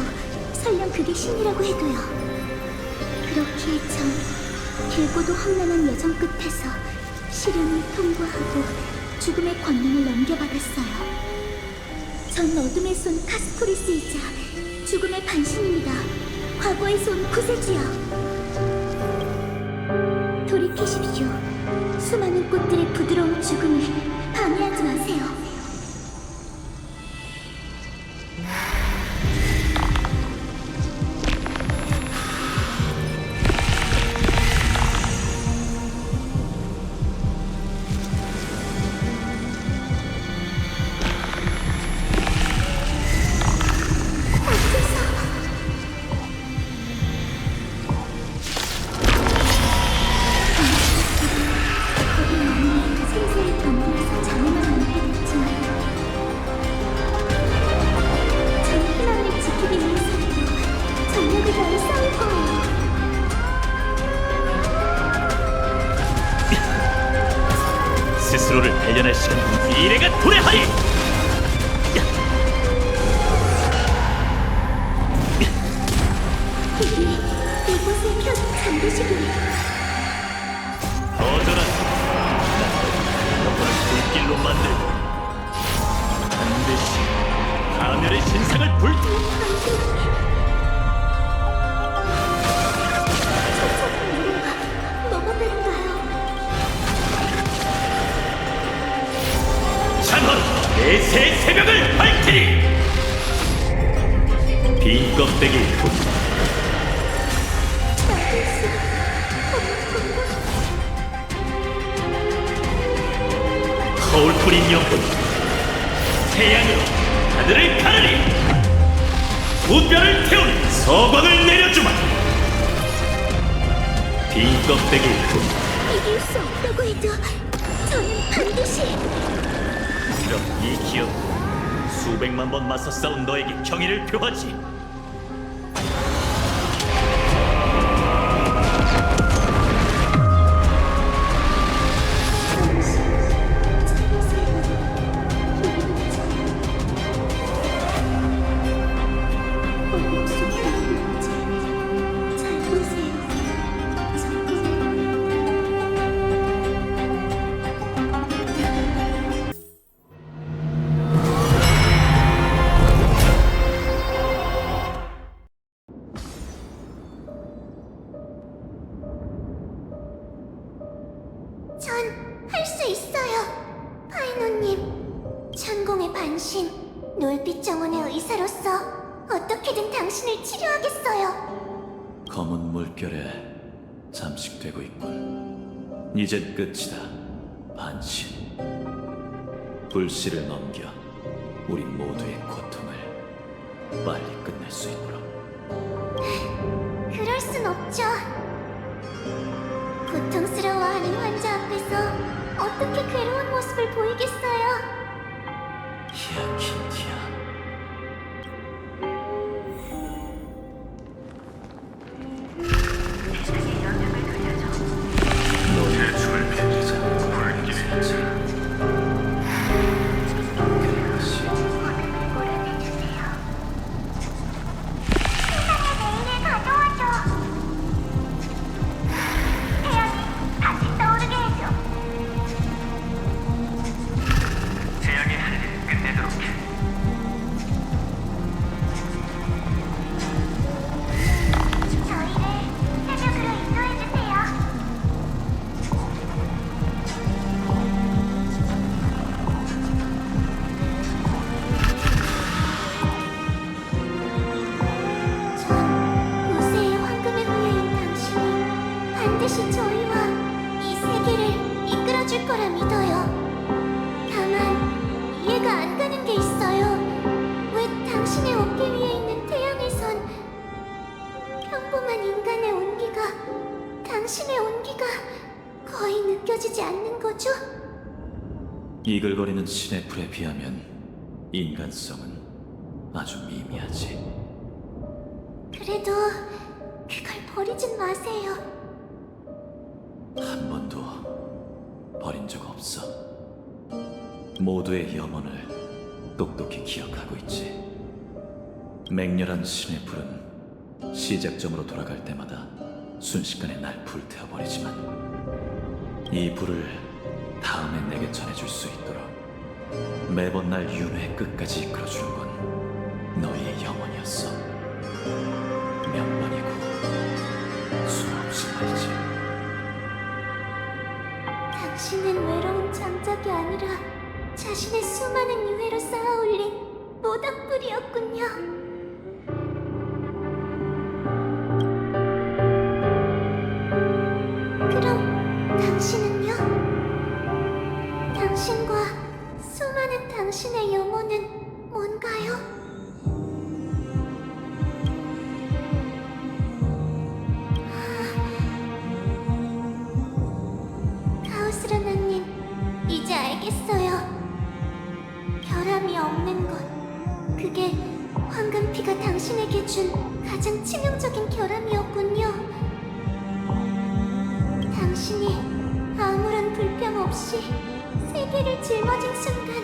설령 그게 신이라고 해도요. 그렇기에 전 길고도 험난한 여정 끝에서 시련을 통과하고 죽음의 권능을 넘겨받았어요. 전 어둠에서 온 카스토리스이자 죽음의 반신입니다. 과거에서 온 구세주요. 돌이키십시오. 수많은 꽃들의 부드러운 죽음을 방해하지 마세요. 생사의 경계에서 자네만 안되겠지만 전 희망을 지키기 위해서라도 전력을 다해 싸울 거예요. 스스로를 발견할 시간, 미래가 도래하리! 이곳에 계속 잠드시길. 거절한 영혼을 불길로 만들고 반드시 하늘의 신상을 불... 너무 다른가요? 찬헌 내세의 새벽을 밝히리! 빈 껍데기일 뿐 나도 수 없는 거울 뿌린 영혼 태양으로 하늘을 가르리! 무뼈를 태우는 서광을 내려주마! 빈 껍데기일 뿐 이길 수 없다고 해도 저는 반드시. 그럼 이 기억 수백만 번 맞서 싸운 너에게 경의를 표하지. 전 할 수 있어요. 파이노님, 천공의 반신, 놀빛 정원의 의사로서 어떻게든 당신을 치료하겠어요. 검은 물결에 잠식되고 있군. 이젠 끝이다. 반신. 불씨를 넘겨 우리 모두의 고통을 빨리 끝낼 수 있도록. 그럴 순 없죠. 고통스러워하는 환자 앞에서 어떻게 괴로운 모습을 보이겠어요? 히아킨티아. 너의 죽을 빌리자. 불길이지. 그것이 내일을 가져와줘. 태양이 다시 떠오르게 해줘. 태양의 할 일을 끝내도록 해. 저희를 새벽으로 인도해주세요. 전 우세의 황금의 후예인 당신이 반드시 저희와 이 세계를 이끌어줄 거라 믿어요. 다만 이해가 안 가는 게 있어요. 왜 당신의 어깨 위에 있는 태양에선 평범한 인간의 온기가 당신의 온기가 거의 느껴지지 않는 거죠? 이글거리는 신의 불에 비하면 인간성은 아주 미미하지. 그래도 그걸 버리진 마세요. 한 번도 버린 적 없어. 모두의 염원을 똑똑히 기억하고 있지. 맹렬한 신의 불은 시작점으로 돌아갈 때마다 순식간에 날 불태워버리지만 이 불을 다음에 내게 전해줄 수 있도록 매번 날 윤회의 끝까지 이끌어주는 건 너희의 영혼이었어. 몇 번이고 수없이 말이지. 당신은 외로운 장작이 아니라 자신의 수많은 유해로 쌓아올린 모닥불이었군요. 그럼 당신은요? 당신과 수많은 당신의 영혼은 뭔가요? 가우스라나님, 이제 알겠어요. 결함이 없는 것, 그게 황금피가 당신에게 준 가장 치명적인 결함이었군요. 당신이 아무런 불평 없이 세계를 짊어진 순간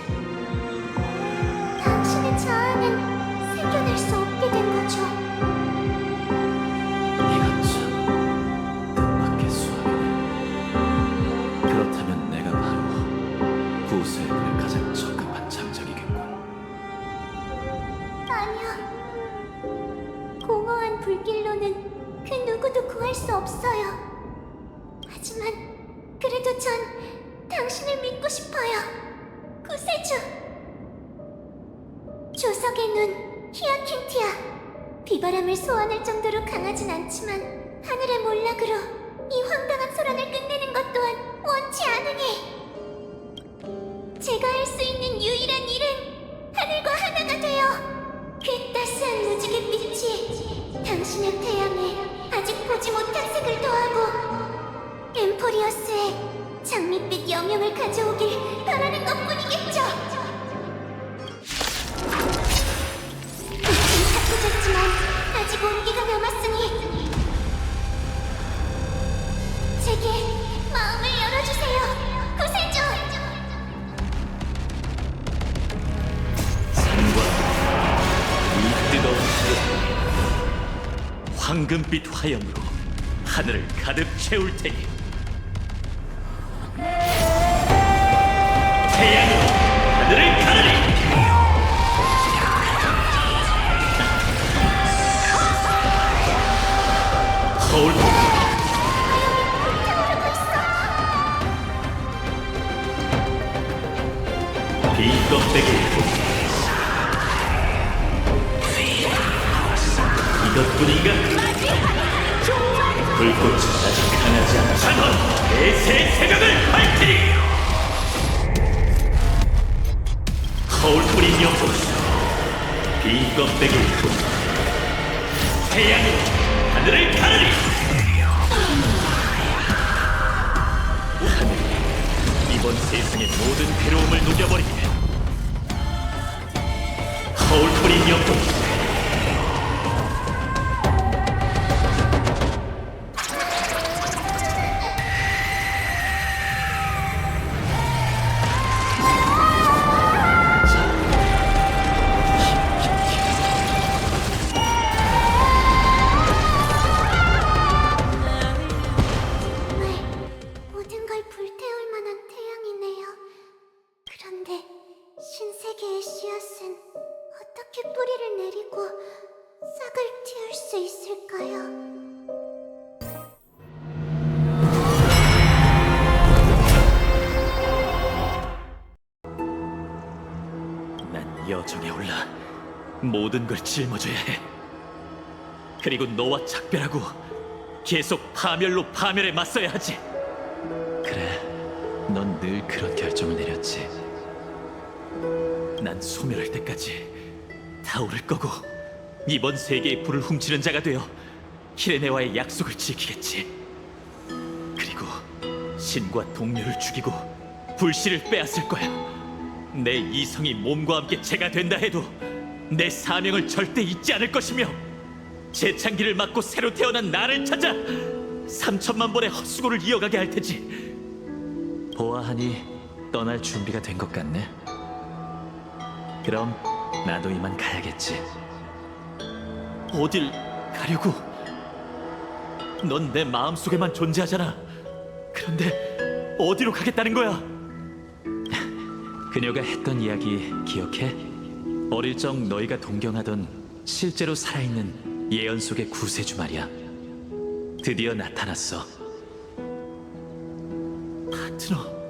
당신의 자아는 생겨날 수 없게 된 거죠. 네가 참 뜻밖의 수학이네. 그렇다면 내가 바로 구세의 불에 가장 적합한 장작이겠군. 아니요. 공허한 불길로는 그 누구도 구할 수 없어요. 하지만 그래도 전 당신을 믿고 싶어요. 구세주. 조석의 눈, 히아킨티아. 비바람을 소환할 정도로 강하진 않지만 하늘의 몰락으로 이 황당한 소란을 끝내는 것 또한 원치 않으니 제가 할 수 있는 유일한 일은 하늘과 하나가 되어 그 따스한 무지개 빛이 당신의 태양에 아직 보지 못한 색을 더하고 엠포리어스의 장밋빛 영영을 가져오길 바라는 것뿐이겠죠. 빛은 탁해졌지만 아직 온기가 남았으니 제게 마음을 열어주세요, 구세주. 산과 이 뜨거운 불, 황금빛 화염으로 하늘을 가득 채울 테니 태양으로 하늘을 가르리. 거울 비껍데기를 이것뿐인가? 불꽃이 아직 강하지 않아. 찬헌 대세의 새벽을 밝히리. 거울뿐인 영혼 비껍데기 헛되게 웃고 태양이 하늘을 가르리. 하늘이 이번 세상의 모든 괴로움을 녹여버리게 허울뿐인 영광. 정말 모든 걸 불태울 만한 태양이네요. 그런데 신세계의 씨앗은 어떻게 뿌리를 내리고 싹을 틔울 수 있을까요? 난 여정에 올라 모든 걸 짊어져야 해. 그리고 너와 작별하고 계속 파멸로 파멸에 맞서야 하지. 그래, 넌 늘 그런 결정을 내렸지. 난 소멸할 때까지 타오를 거고 이번 세계의 불을 훔치는 자가 되어 히레네와의 약속을 지키겠지. 그리고 신과 동료를 죽이고 불씨를 빼앗을 거야. 내 이성이 몸과 함께 재가 된다 해도 내 사명을 절대 잊지 않을 것이며 재창기를 맞고 새로 태어난 나를 찾아 3천만 번의 헛수고를 이어가게 할 테지. 보아하니 떠날 준비가 된 것 같네. 그럼 나도 이만 가야겠지. 어딜 가려고? 넌 내 마음속에만 존재하잖아. 그런데 어디로 가겠다는 거야? 그녀가 했던 이야기 기억해? 어릴 적 너희가 동경하던 실제로 살아있는 예언 속의 구세주 말이야. 드디어 나타났어. 파트너.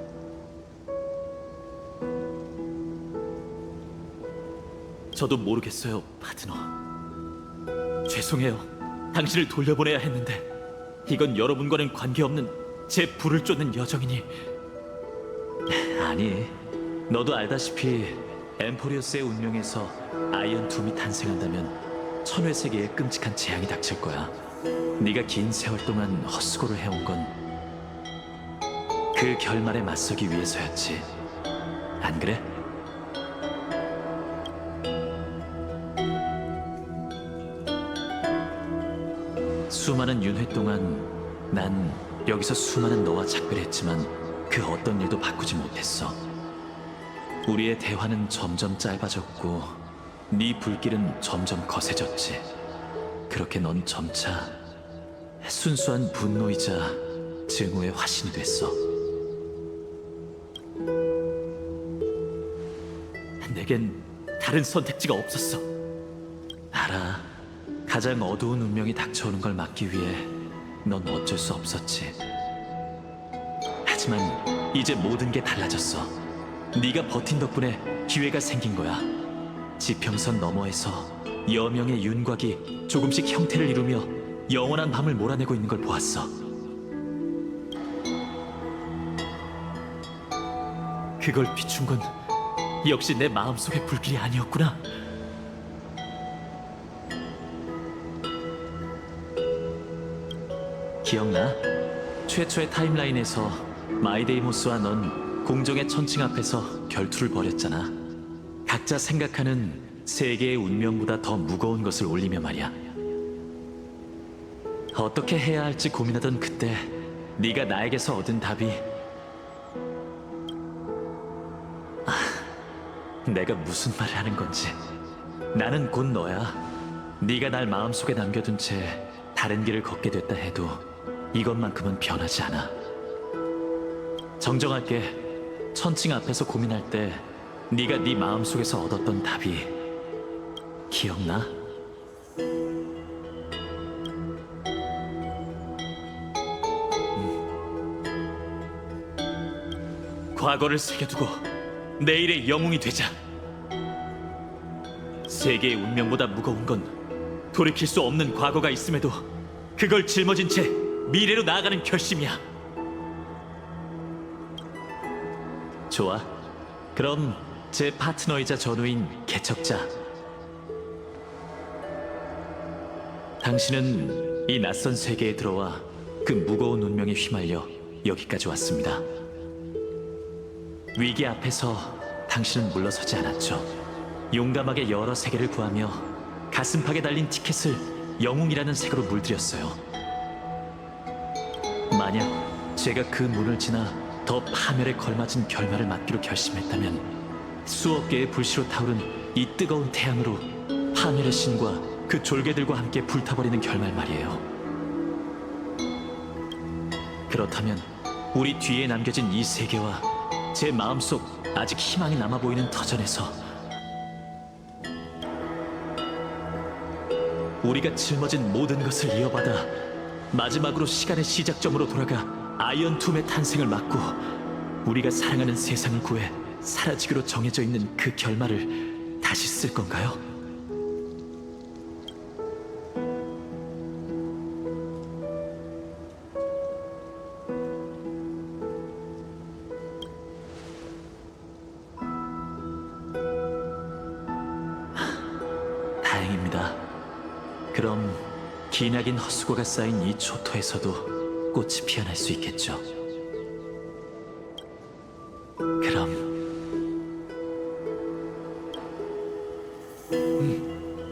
저도 모르겠어요, 파트너. 죄송해요. 당신을 돌려보내야 했는데 이건 여러분과는 관계없는 제 불을 쫓는 여정이니. 아니, 너도 알다시피 엠포리오스의 운명에서 아이언 둠이 탄생한다면 천회세계에 끔찍한 재앙이 닥칠 거야. 네가 긴 세월 동안 헛수고를 해온 건 그 결말에 맞서기 위해서였지. 안 그래? 수많은 윤회 동안 난 여기서 수많은 너와 작별했지만 그 어떤 일도 바꾸지 못했어. 우리의 대화는 점점 짧아졌고 네 불길은 점점 거세졌지. 그렇게 넌 점차 순수한 분노이자 증오의 화신이 됐어. 내겐 다른 선택지가 없었어. 알아. 가장 어두운 운명이 닥쳐오는 걸 막기 위해 넌 어쩔 수 없었지. 하지만 이제 모든 게 달라졌어. 네가 버틴 덕분에 기회가 생긴 거야. 지평선 너머에서 여명의 윤곽이 조금씩 형태를 이루며 영원한 밤을 몰아내고 있는 걸 보았어. 그걸 비춘 건 역시 내 마음속의 불길이 아니었구나. 기억나? 최초의 타임라인에서 마이데이모스와 넌 공정의 천칭 앞에서 결투를 벌였잖아. 각자 생각하는 세계의 운명보다 더 무거운 것을 올리며 말이야. 어떻게 해야 할지 고민하던 그때 네가 나에게서 얻은 답이 내가 무슨 말을 하는 건지. 나는 곧 너야. 네가 날 마음속에 남겨둔 채 다른 길을 걷게 됐다 해도 이것만큼은 변하지 않아. 정정할게. 천칭 앞에서 고민할 때 네가 네 마음속에서 얻었던 답이 기억나? 과거를 새겨두고 내일의 영웅이 되자. 세계의 운명보다 무거운 건 돌이킬 수 없는 과거가 있음에도 그걸 짊어진 채 미래로 나아가는 결심이야. 좋아. 그럼 제 파트너이자 전우인 개척자 당신은 이 낯선 세계에 들어와 그 무거운 운명에 휘말려 여기까지 왔습니다. 위기 앞에서 당신은 물러서지 않았죠. 용감하게 여러 세계를 구하며 가슴팍에 달린 티켓을 영웅이라는 색으로 물들였어요. 만약 제가 그 문을 지나 더 파멸에 걸맞은 결말을 맞기로 결심했다면 수억 개의 불씨로 타오른 이 뜨거운 태양으로 파멸의 신과 그 졸개들과 함께 불타버리는 결말 말이에요. 그렇다면 우리 뒤에 남겨진 이 세계와 제 마음속 아직 희망이 남아 보이는 터전에서 우리가 짊어진 모든 것을 이어받아 마지막으로 시간의 시작점으로 돌아가 아이언툼의 탄생을 막고 우리가 사랑하는 세상을 구해 사라지기로 정해져 있는 그 결말을 다시 쓸 건가요? 다행입니다. 그럼 기나긴 헛수고가 쌓인 이 초토에서도 꽃이 피어날 수 있겠죠. 그럼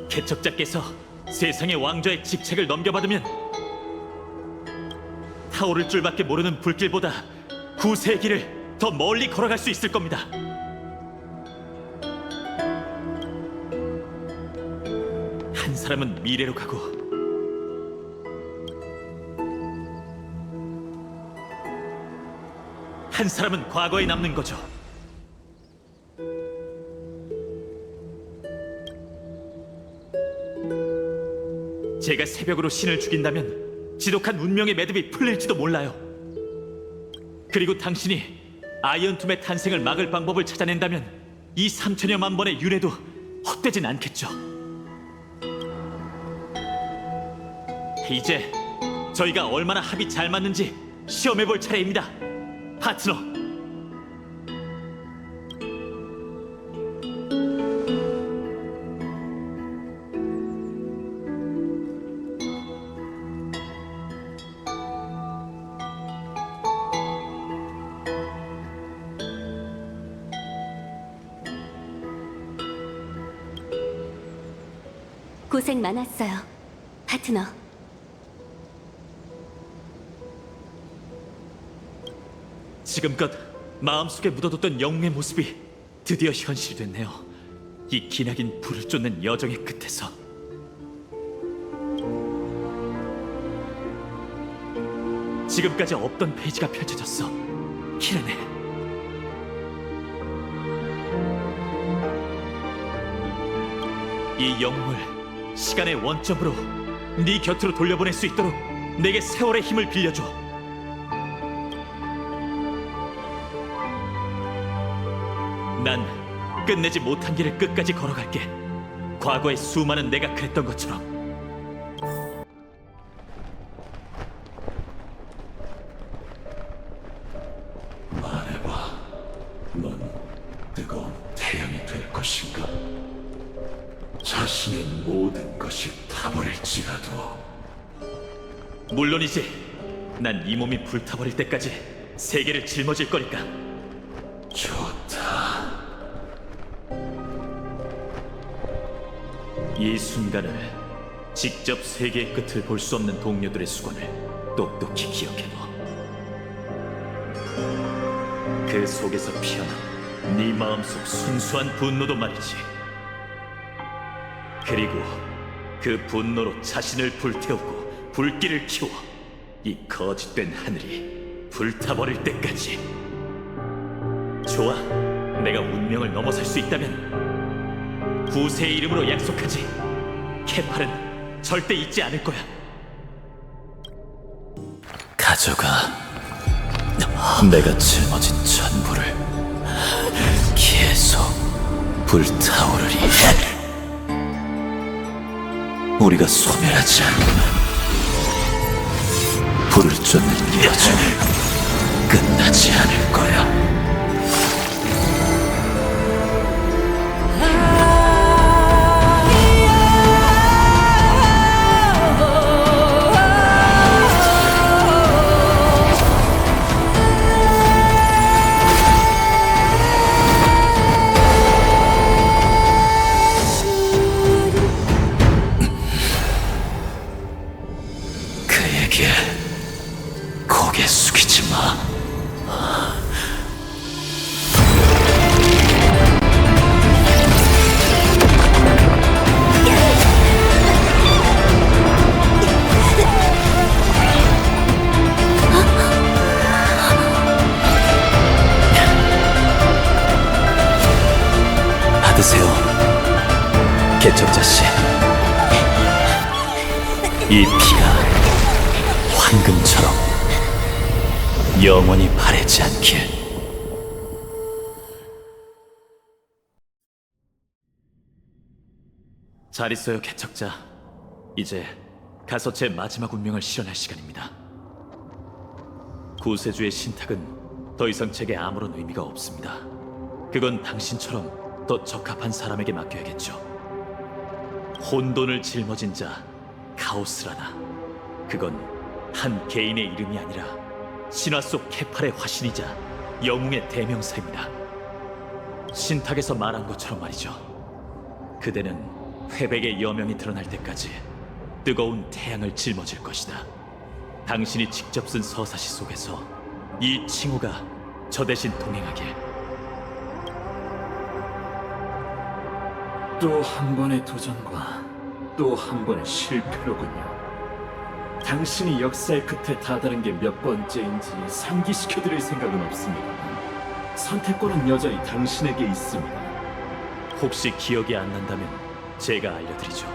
개척자께서 세상의 왕좌의 직책을 넘겨받으면 타오를 줄밖에 모르는 불길보다 구세의 길을 더 멀리 걸어갈 수 있을 겁니다. 한 사람은 미래로 가고 한 사람은 과거에 남는 거죠. 제가 새벽으로 신을 죽인다면 지독한 운명의 매듭이 풀릴지도 몰라요. 그리고 당신이 아이언툼의 탄생을 막을 방법을 찾아낸다면 이 3천여만 번의 윤회도 헛되진 않겠죠. 이제 저희가 얼마나 합이 잘 맞는지 시험해볼 차례입니다, 파트너. 고생 많았어요, 파트너. 지금껏 마음속에 묻어뒀던 영웅의 모습이 드디어 현실됐네요. 이 기나긴 불을 쫓는 여정의 끝에서. 지금까지 없던 페이지가 펼쳐졌어, 키레네. 이 영웅을 시간의 원점으로 네 곁으로 돌려보낼 수 있도록 내게 세월의 힘을 빌려줘. 난 끝내지 못한 길을 끝까지 걸어갈게. 과거의 수많은 내가 그랬던 것처럼. 말해봐, 넌 뜨거운 태양이 될 것인가? 자신의 모든 것이 타버릴지라도. 물론이지. 난 이 몸이 불타버릴 때까지 세계를 짊어질 거니까. 좋다. 이 순간을, 직접 세계의 끝을 볼 수 없는 동료들의 수건을 똑똑히 기억해둬. 그 속에서 피어난 네 마음속 순수한 분노도 말이지. 그리고 그 분노로 자신을 불태우고 불길을 키워 이 거짓된 하늘이 불타버릴 때까지. 좋아, 내가 운명을 넘어설 수 있다면 구세의 이름으로 약속하지. 케팔은 절대 잊지 않을 거야. 가져가. 내가 짊어진 전부를. 계속 불타오르리. 우리가 소멸하지 않으면 불을 쫓는 여정은 끝나지 않을 거야. 받으세요, 개척자 씨. 이 피가 황금처럼 영원히 바래지 않길. 잘 있어요, 개척자. 이제 가서 제 마지막 운명을 실현할 시간입니다. 구세주의 신탁은 더 이상 제게 아무런 의미가 없습니다. 그건 당신처럼 더 적합한 사람에게 맡겨야겠죠. 혼돈을 짊어진 자 카오스라나, 그건 한 개인의 이름이 아니라 신화 속 케팔의 화신이자 영웅의 대명사입니다. 신탁에서 말한 것처럼 말이죠. 그대는 회백의 여명이 드러날 때까지 뜨거운 태양을 짊어질 것이다. 당신이 직접 쓴 서사시 속에서 이 칭호가 저 대신 동행하길. 또 한 번의 도전과 또 한 번의 실패로군요. 당신이 역사의 끝에 다다른 게 몇 번째인지 상기시켜드릴 생각은 없습니다만 선택권은 여전히 당신에게 있습니다. 혹시 기억이 안 난다면 제가 알려드리죠.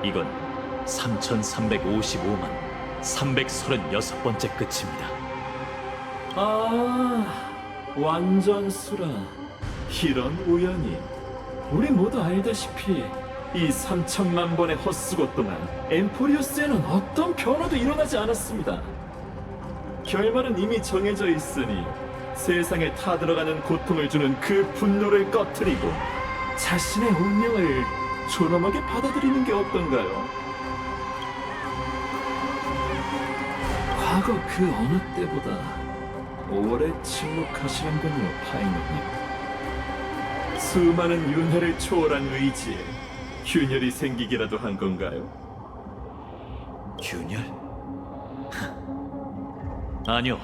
이건 3355만 336번째 끝입니다. 아, 완전 수라. 이런 우연이. 우리 모두 알다시피 이 3천만 번의 헛수고 동안 엠포리오스에는 어떤 변화도 일어나지 않았습니다. 결말은 이미 정해져 있으니 세상에 타들어가는 고통을 주는 그 분노를 꺼트리고 자신의 운명을 존엄하게 받아들이는 게 어떤가요? 과거 그 어느 때보다 오래 침묵하시는군요, 파이너님. 수많은 윤회를 초월한 의지에 균열이 생기기라도 한 건가요? 균열? 아니요,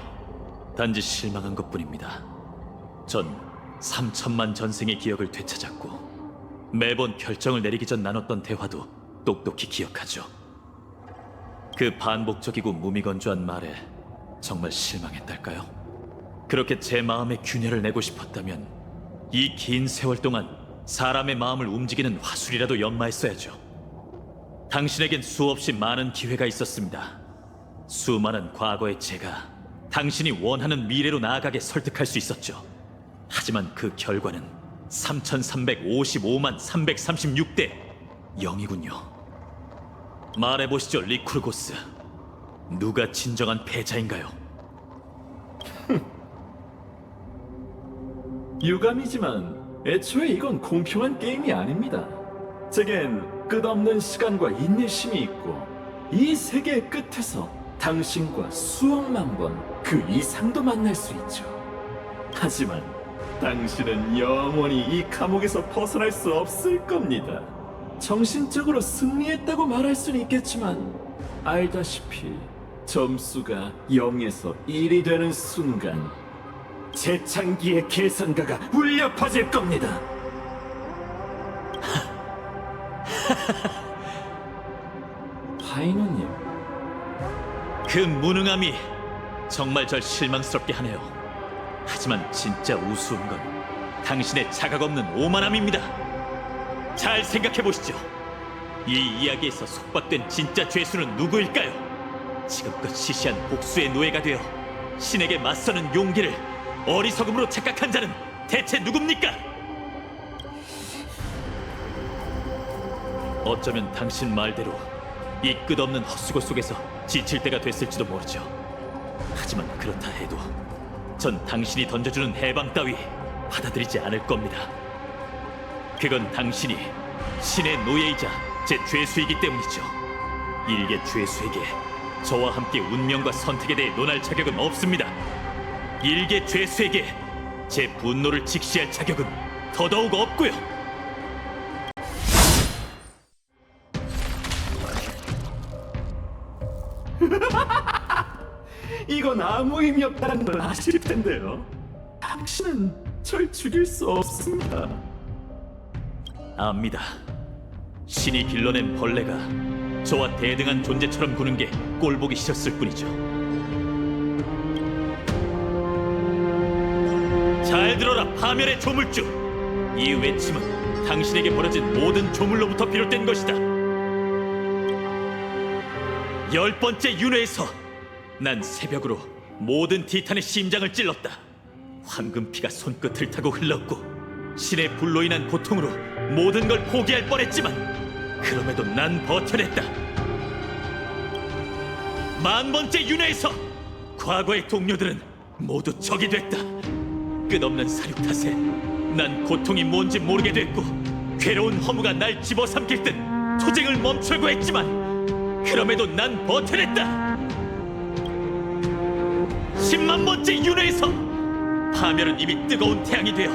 단지 실망한 것뿐입니다. 전 3천만 전생의 기억을 되찾았고 매번 결정을 내리기 전 나눴던 대화도 똑똑히 기억하죠. 그 반복적이고 무미건조한 말에 정말 실망했달까요? 그렇게 제 마음에 균열을 내고 싶었다면 이 긴 세월 동안 사람의 마음을 움직이는 화술이라도 연마했어야죠. 당신에겐 수없이 많은 기회가 있었습니다. 수많은 과거의 제가 당신이 원하는 미래로 나아가게 설득할 수 있었죠. 하지만 그 결과는 3355만 336대 0이군요. 말해보시죠, 리쿠르고스. 누가 진정한 패자인가요? 유감이지만 애초에 이건 공평한 게임이 아닙니다. 제겐 끝없는 시간과 인내심이 있고 이 세계의 끝에서 당신과 수억만 번 그 이상도 만날 수 있죠. 하지만 당신은 영원히 이 감옥에서 벗어날 수 없을 겁니다. 정신적으로 승리했다고 말할 수는 있겠지만 알다시피 점수가 0에서 1이 되는 순간 재창기의 계산가가 울려 퍼질 겁니다. 파이너님, 그 무능함이 정말 절 실망스럽게 하네요. 하지만 진짜 우스운 건 당신의 자각 없는 오만함입니다. 잘 생각해 보시죠. 이 이야기에서 속박된 진짜 죄수는 누구일까요? 지금껏 시시한 복수의 노예가 되어 신에게 맞서는 용기를 어리석음으로 착각한 자는 대체 누굽니까? 어쩌면 당신 말대로 이 끝없는 헛수고 속에서 지칠 때가 됐을지도 모르죠. 하지만 그렇다 해도 전 당신이 던져주는 해방 따위 받아들이지 않을 겁니다. 그건 당신이 신의 노예이자 제 죄수이기 때문이죠. 일개 죄수에게 저와 함께 운명과 선택에 대해 논할 자격은 없습니다. 일개 죄수에게 제 분노를 직시할 자격은 더더욱 없고요. 이건 아무 의미 없다는 걸 아실 텐데요. 당신은 절 죽일 수 없습니다. 압니다. 신이 길러낸 벌레가 저와 대등한 존재처럼 구는 게 꼴보기 싫었을 뿐이죠. 잘 들어라, 파멸의 조물주. 이 외침은 당신에게 벌어진 모든 조물로부터 비롯된 것이다. 10번째 윤회에서 난 새벽으로 모든 티탄의 심장을 찔렀다. 황금피가 손끝을 타고 흘렀고 신의 불로 인한 고통으로 모든 걸 포기할 뻔했지만 그럼에도 난 버텨냈다. 10,000번째 윤회에서 과거의 동료들은 모두 적이 됐다. 끝없는 사륙 탓에 난 고통이 뭔지 모르게 됐고 괴로운 허무가 날 집어삼킬 듯 투쟁을 멈추려고 했지만 그럼에도 난 버텨냈다. 100,000번째 윤회에서 파멸은 이미 뜨거운 태양이 되어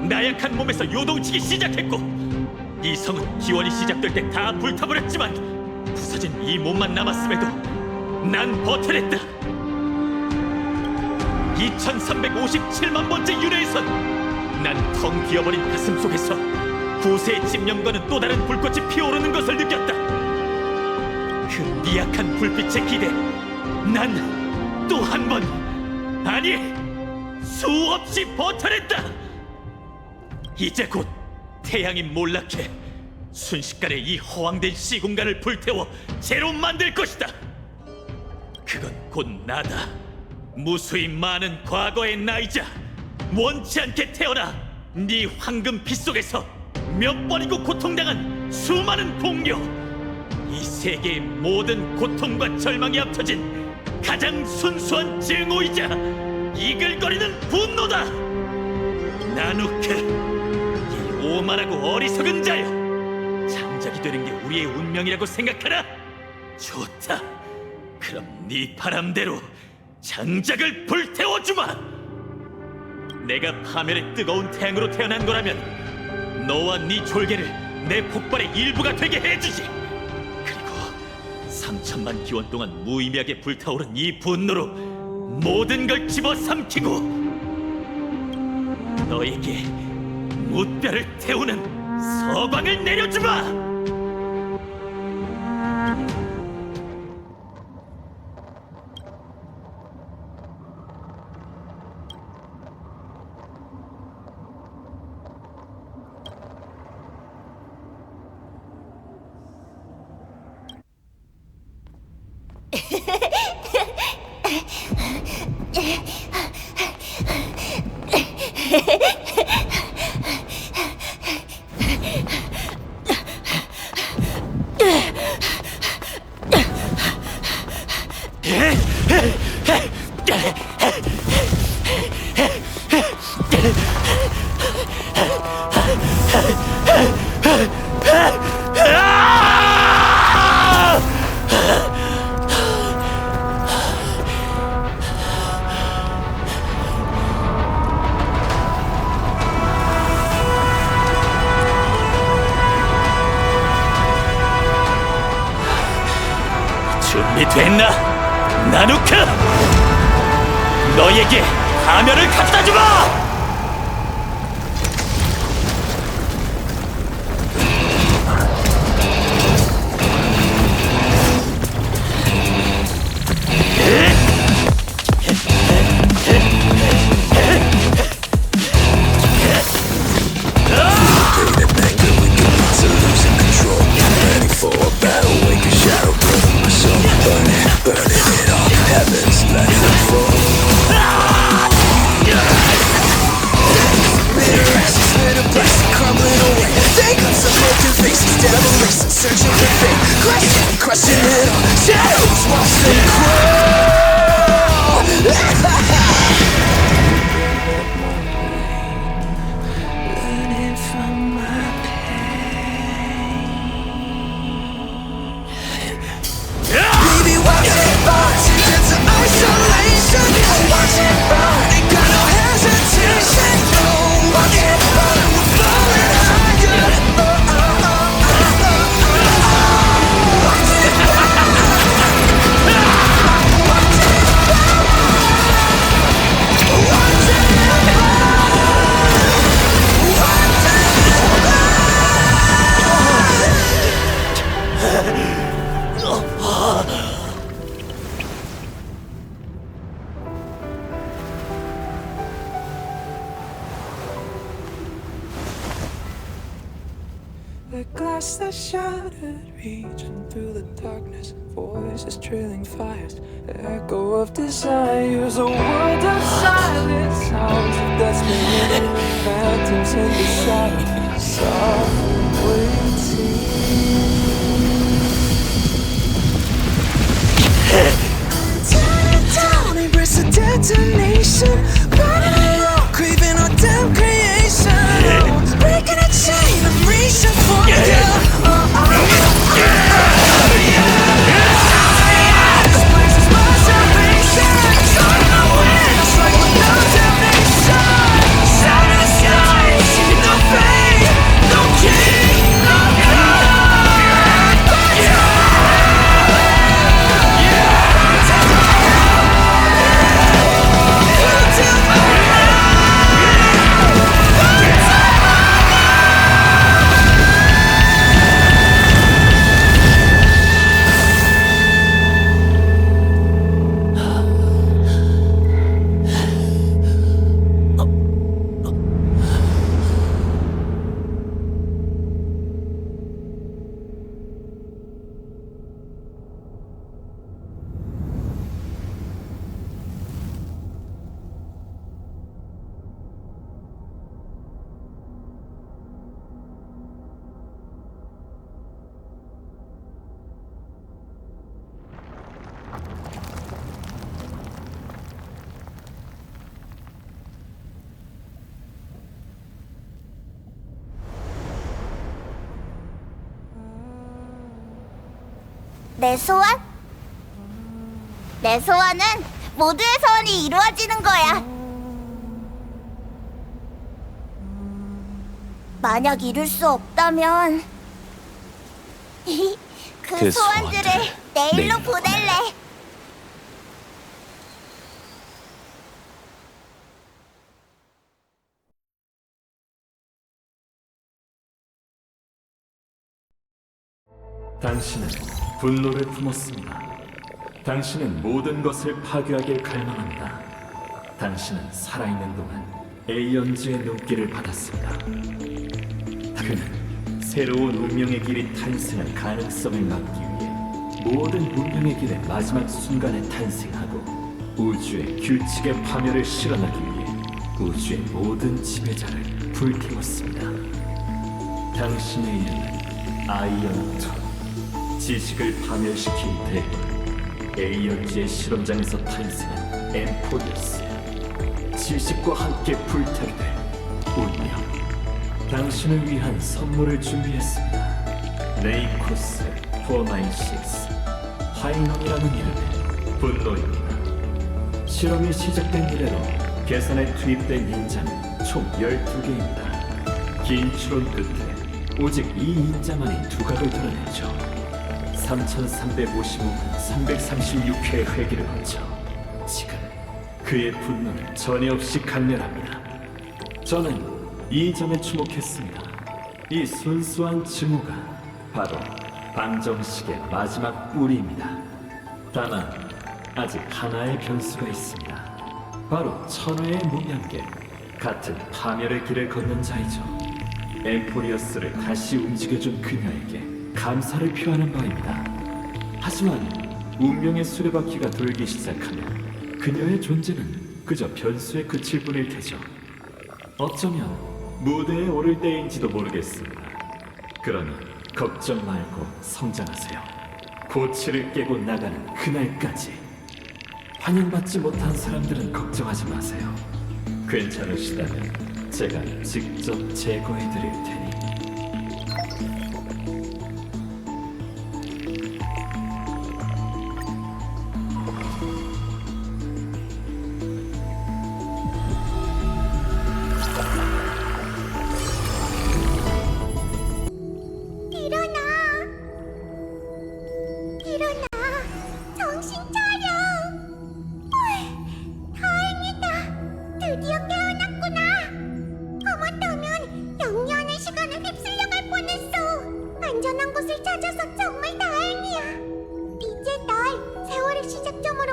나약한 몸에서 요동치기 시작했고 이 성은 기원이 시작될 때 다 불타버렸지만 부서진 이 몸만 남았음에도 난 버텨냈다. 2357만번째 윤회에선 난 텅 비어버린 가슴 속에서 구세의 집념과는 또 다른 불꽃이 피어오르는 것을 느꼈다. 그 미약한 불빛에 기대 난 또 한 번, 아니 수없이 버텨냈다. 이제 곧 태양이 몰락해 순식간에 이 허황된 시공간을 불태워 재로 만들 것이다. 그건 곧 나다. 무수히 많은 과거의 나이자 원치 않게 태어나 네 황금 피 속에서 몇 번이고 고통당한 수많은 동료, 이 세계의 모든 고통과 절망이 합쳐진 가장 순수한 증오이자 이글거리는 분노다. 나누크, 이 오만하고 어리석은 자여, 장작이 되는 게 우리의 운명이라고 생각하나? 좋다. 그럼 네 바람대로 장작을 불태워주마. 내가 파멸의 뜨거운 태양으로 태어난 거라면 너와 네 졸개를 내 폭발의 일부가 되게 해주지. 그리고 3천만 기원 동안 무의미하게 불타오른 이 분노로 모든 걸 집어삼키고 너에게 무뼈를 태우는 서광을 내려주마. 준비됐나? 나누크! 너에게 파멸을 갖다주마! Heavens, let them fall. The glass that shattered, reaching through the darkness. Voices trailing fires, the echo of desires. A world of silence, sounds of desperation. Phantoms in the shadow, softly waiting. Tearing it down, embrace the detonation. Burning alone, craving our damn creation. Breaking a chain, I'm reaching for you. This place is my salvation. Starting my wings like with no damnation. Sound of the skies, no fate, no king, no God. 내 소원? 내 소원은 모두의 소원이 이루어지는 거야. 만약 이룰 수 없다면 그 소원들을 내일로 보낼래. 당신은 분노를 품었습니다. 당신은 모든 것을 파괴하길 갈망합니다. 당신은 살아있는 동안 에이언즈의 눈길을 받았습니다. 그는 새로운 운명의 길이 탄생할 가능성을 막기 위해 모든 운명의 길의 마지막 순간에 탄생하고 우주의 규칙의 파멸을 실현하기 위해 우주의 모든 지배자를 불태웠습니다. 당신의 이름은 아이언2. 지식을 파멸시킨 대물, 에이언즈의 실험장에서 탄생한 엠포리어스. 지식과 함께 불타게 될 운명. 당신을 위한 선물을 준비했습니다. 네이코스 496 하이넘이라는 이름의 분노입니다. 실험이 시작된 이래로 계산에 투입된 인자는 총 12개입니다. 긴 추론 끝에 오직 이 인자만이 두각을 드러냈죠. 3355분 336회의 회기를 거쳐 지금 그의 분노는 전에 없이 강렬합니다. 저는 이 점에 주목했습니다. 이 순수한 증오가 바로 방정식의 마지막 뿌리입니다. 다만 아직 하나의 변수가 있습니다. 바로 천하의 무명계, 같은 파멸의 길을 걷는 자이죠. 엠포리어스를 다시 움직여준 그녀에게 감사를 표하는 바입니다. 하지만 운명의 수레바퀴가 돌기 시작하면 그녀의 존재는 그저 변수에 그칠 뿐일 테죠. 어쩌면 무대에 오를 때인지도 모르겠습니다. 그러니 걱정 말고 성장하세요. 고치를 깨고 나가는 그날까지. 환영받지 못한 사람들은 걱정하지 마세요. 괜찮으시다면 제가 직접 제거해드릴 테니.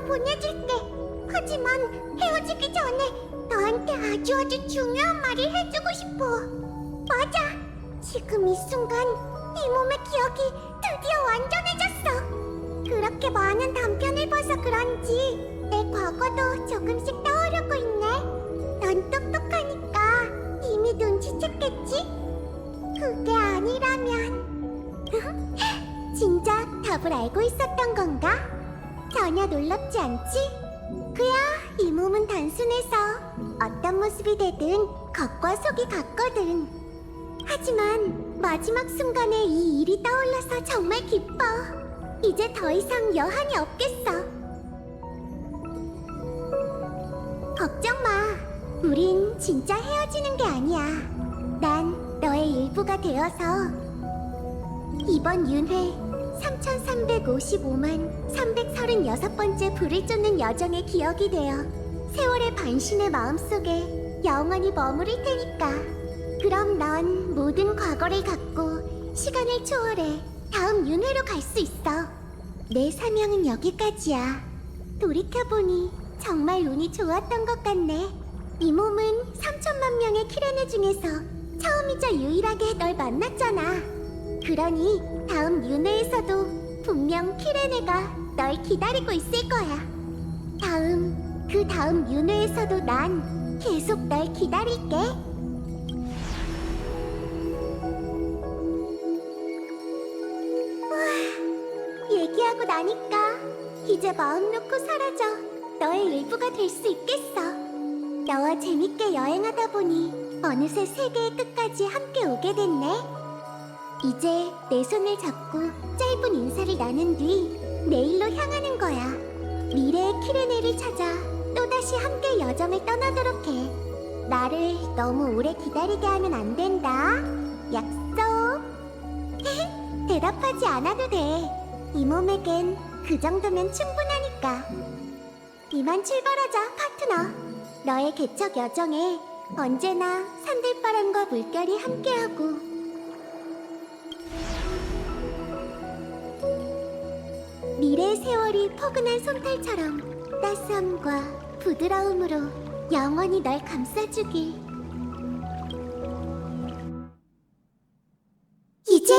보내줄게. 하지만 헤어지기 전에 너한테 아주 중요한 말을 해주고 싶어. 맞아. 지금 이 순간 이 몸의 기억이 드디어 완전해졌어. 그렇게 많은 단편을 봐서 그런지 내 과거도 조금씩 떠오르고 있네. 넌 똑똑하니까 이미 눈치챘겠지? 그게 아니라면 진작 답을 알고 있었던 건가? 전혀 놀랍지 않지? 그야 이 몸은 단순해서 어떤 모습이 되든 겉과 속이 같거든. 하지만 마지막 순간에 이 일이 떠올라서 정말 기뻐. 이제 더 이상 여한이 없겠어. 걱정 마. 우린 진짜 헤어지는 게 아니야. 난 너의 일부가 되어서 이번 윤회 3355만 336번째 불을 쫓는 여정의 기억이 되어 세월의 반신의 마음속에 영원히 머무를 테니까. 그럼 넌 모든 과거를 갖고 시간을 초월해 다음 윤회로 갈 수 있어. 내 사명은 여기까지야. 돌이켜보니 정말 운이 좋았던 것 같네. 이 몸은 3천만 명의 키레네 중에서 처음이자 유일하게 널 만났잖아. 그러니 다음 윤회에서도 분명 키레네가 널 기다리고 있을 거야. 그 다음 윤회에서도 난 계속 널 기다릴게. 얘기하고 나니까 이제 마음 놓고 사라져 너의 일부가 될 수 있겠어. 너와 재밌게 여행하다 보니 어느새 세계의 끝까지 함께 오게 됐네. 이제 내 손을 잡고 짧은 인사를 나눈 뒤 내일로 향하는 거야. 미래의 키레네를 찾아 또다시 함께 여정을 떠나도록 해. 나를 너무 오래 기다리게 하면 안 된다. 약속. 대답하지 않아도 돼. 이 몸에겐 그 정도면 충분하니까. 이만 출발하자, 파트너. 너의 개척 여정에 언제나 산들바람과 물결이 함께하고 미래의 세월이 포근한 솜털처럼 따스함과 부드러움으로 영원히 널 감싸주길. 이제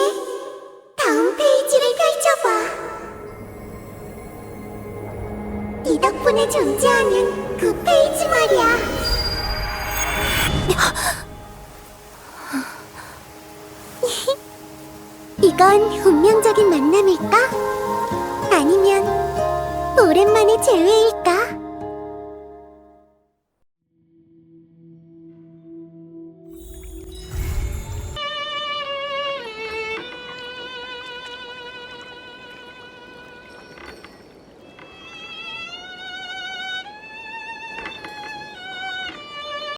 다음 페이지를 펼쳐봐. 이 덕분에 존재하는 그 페이지 말이야. 이건 운명적인 만남일까? 아니면 오랜만의 재회일까?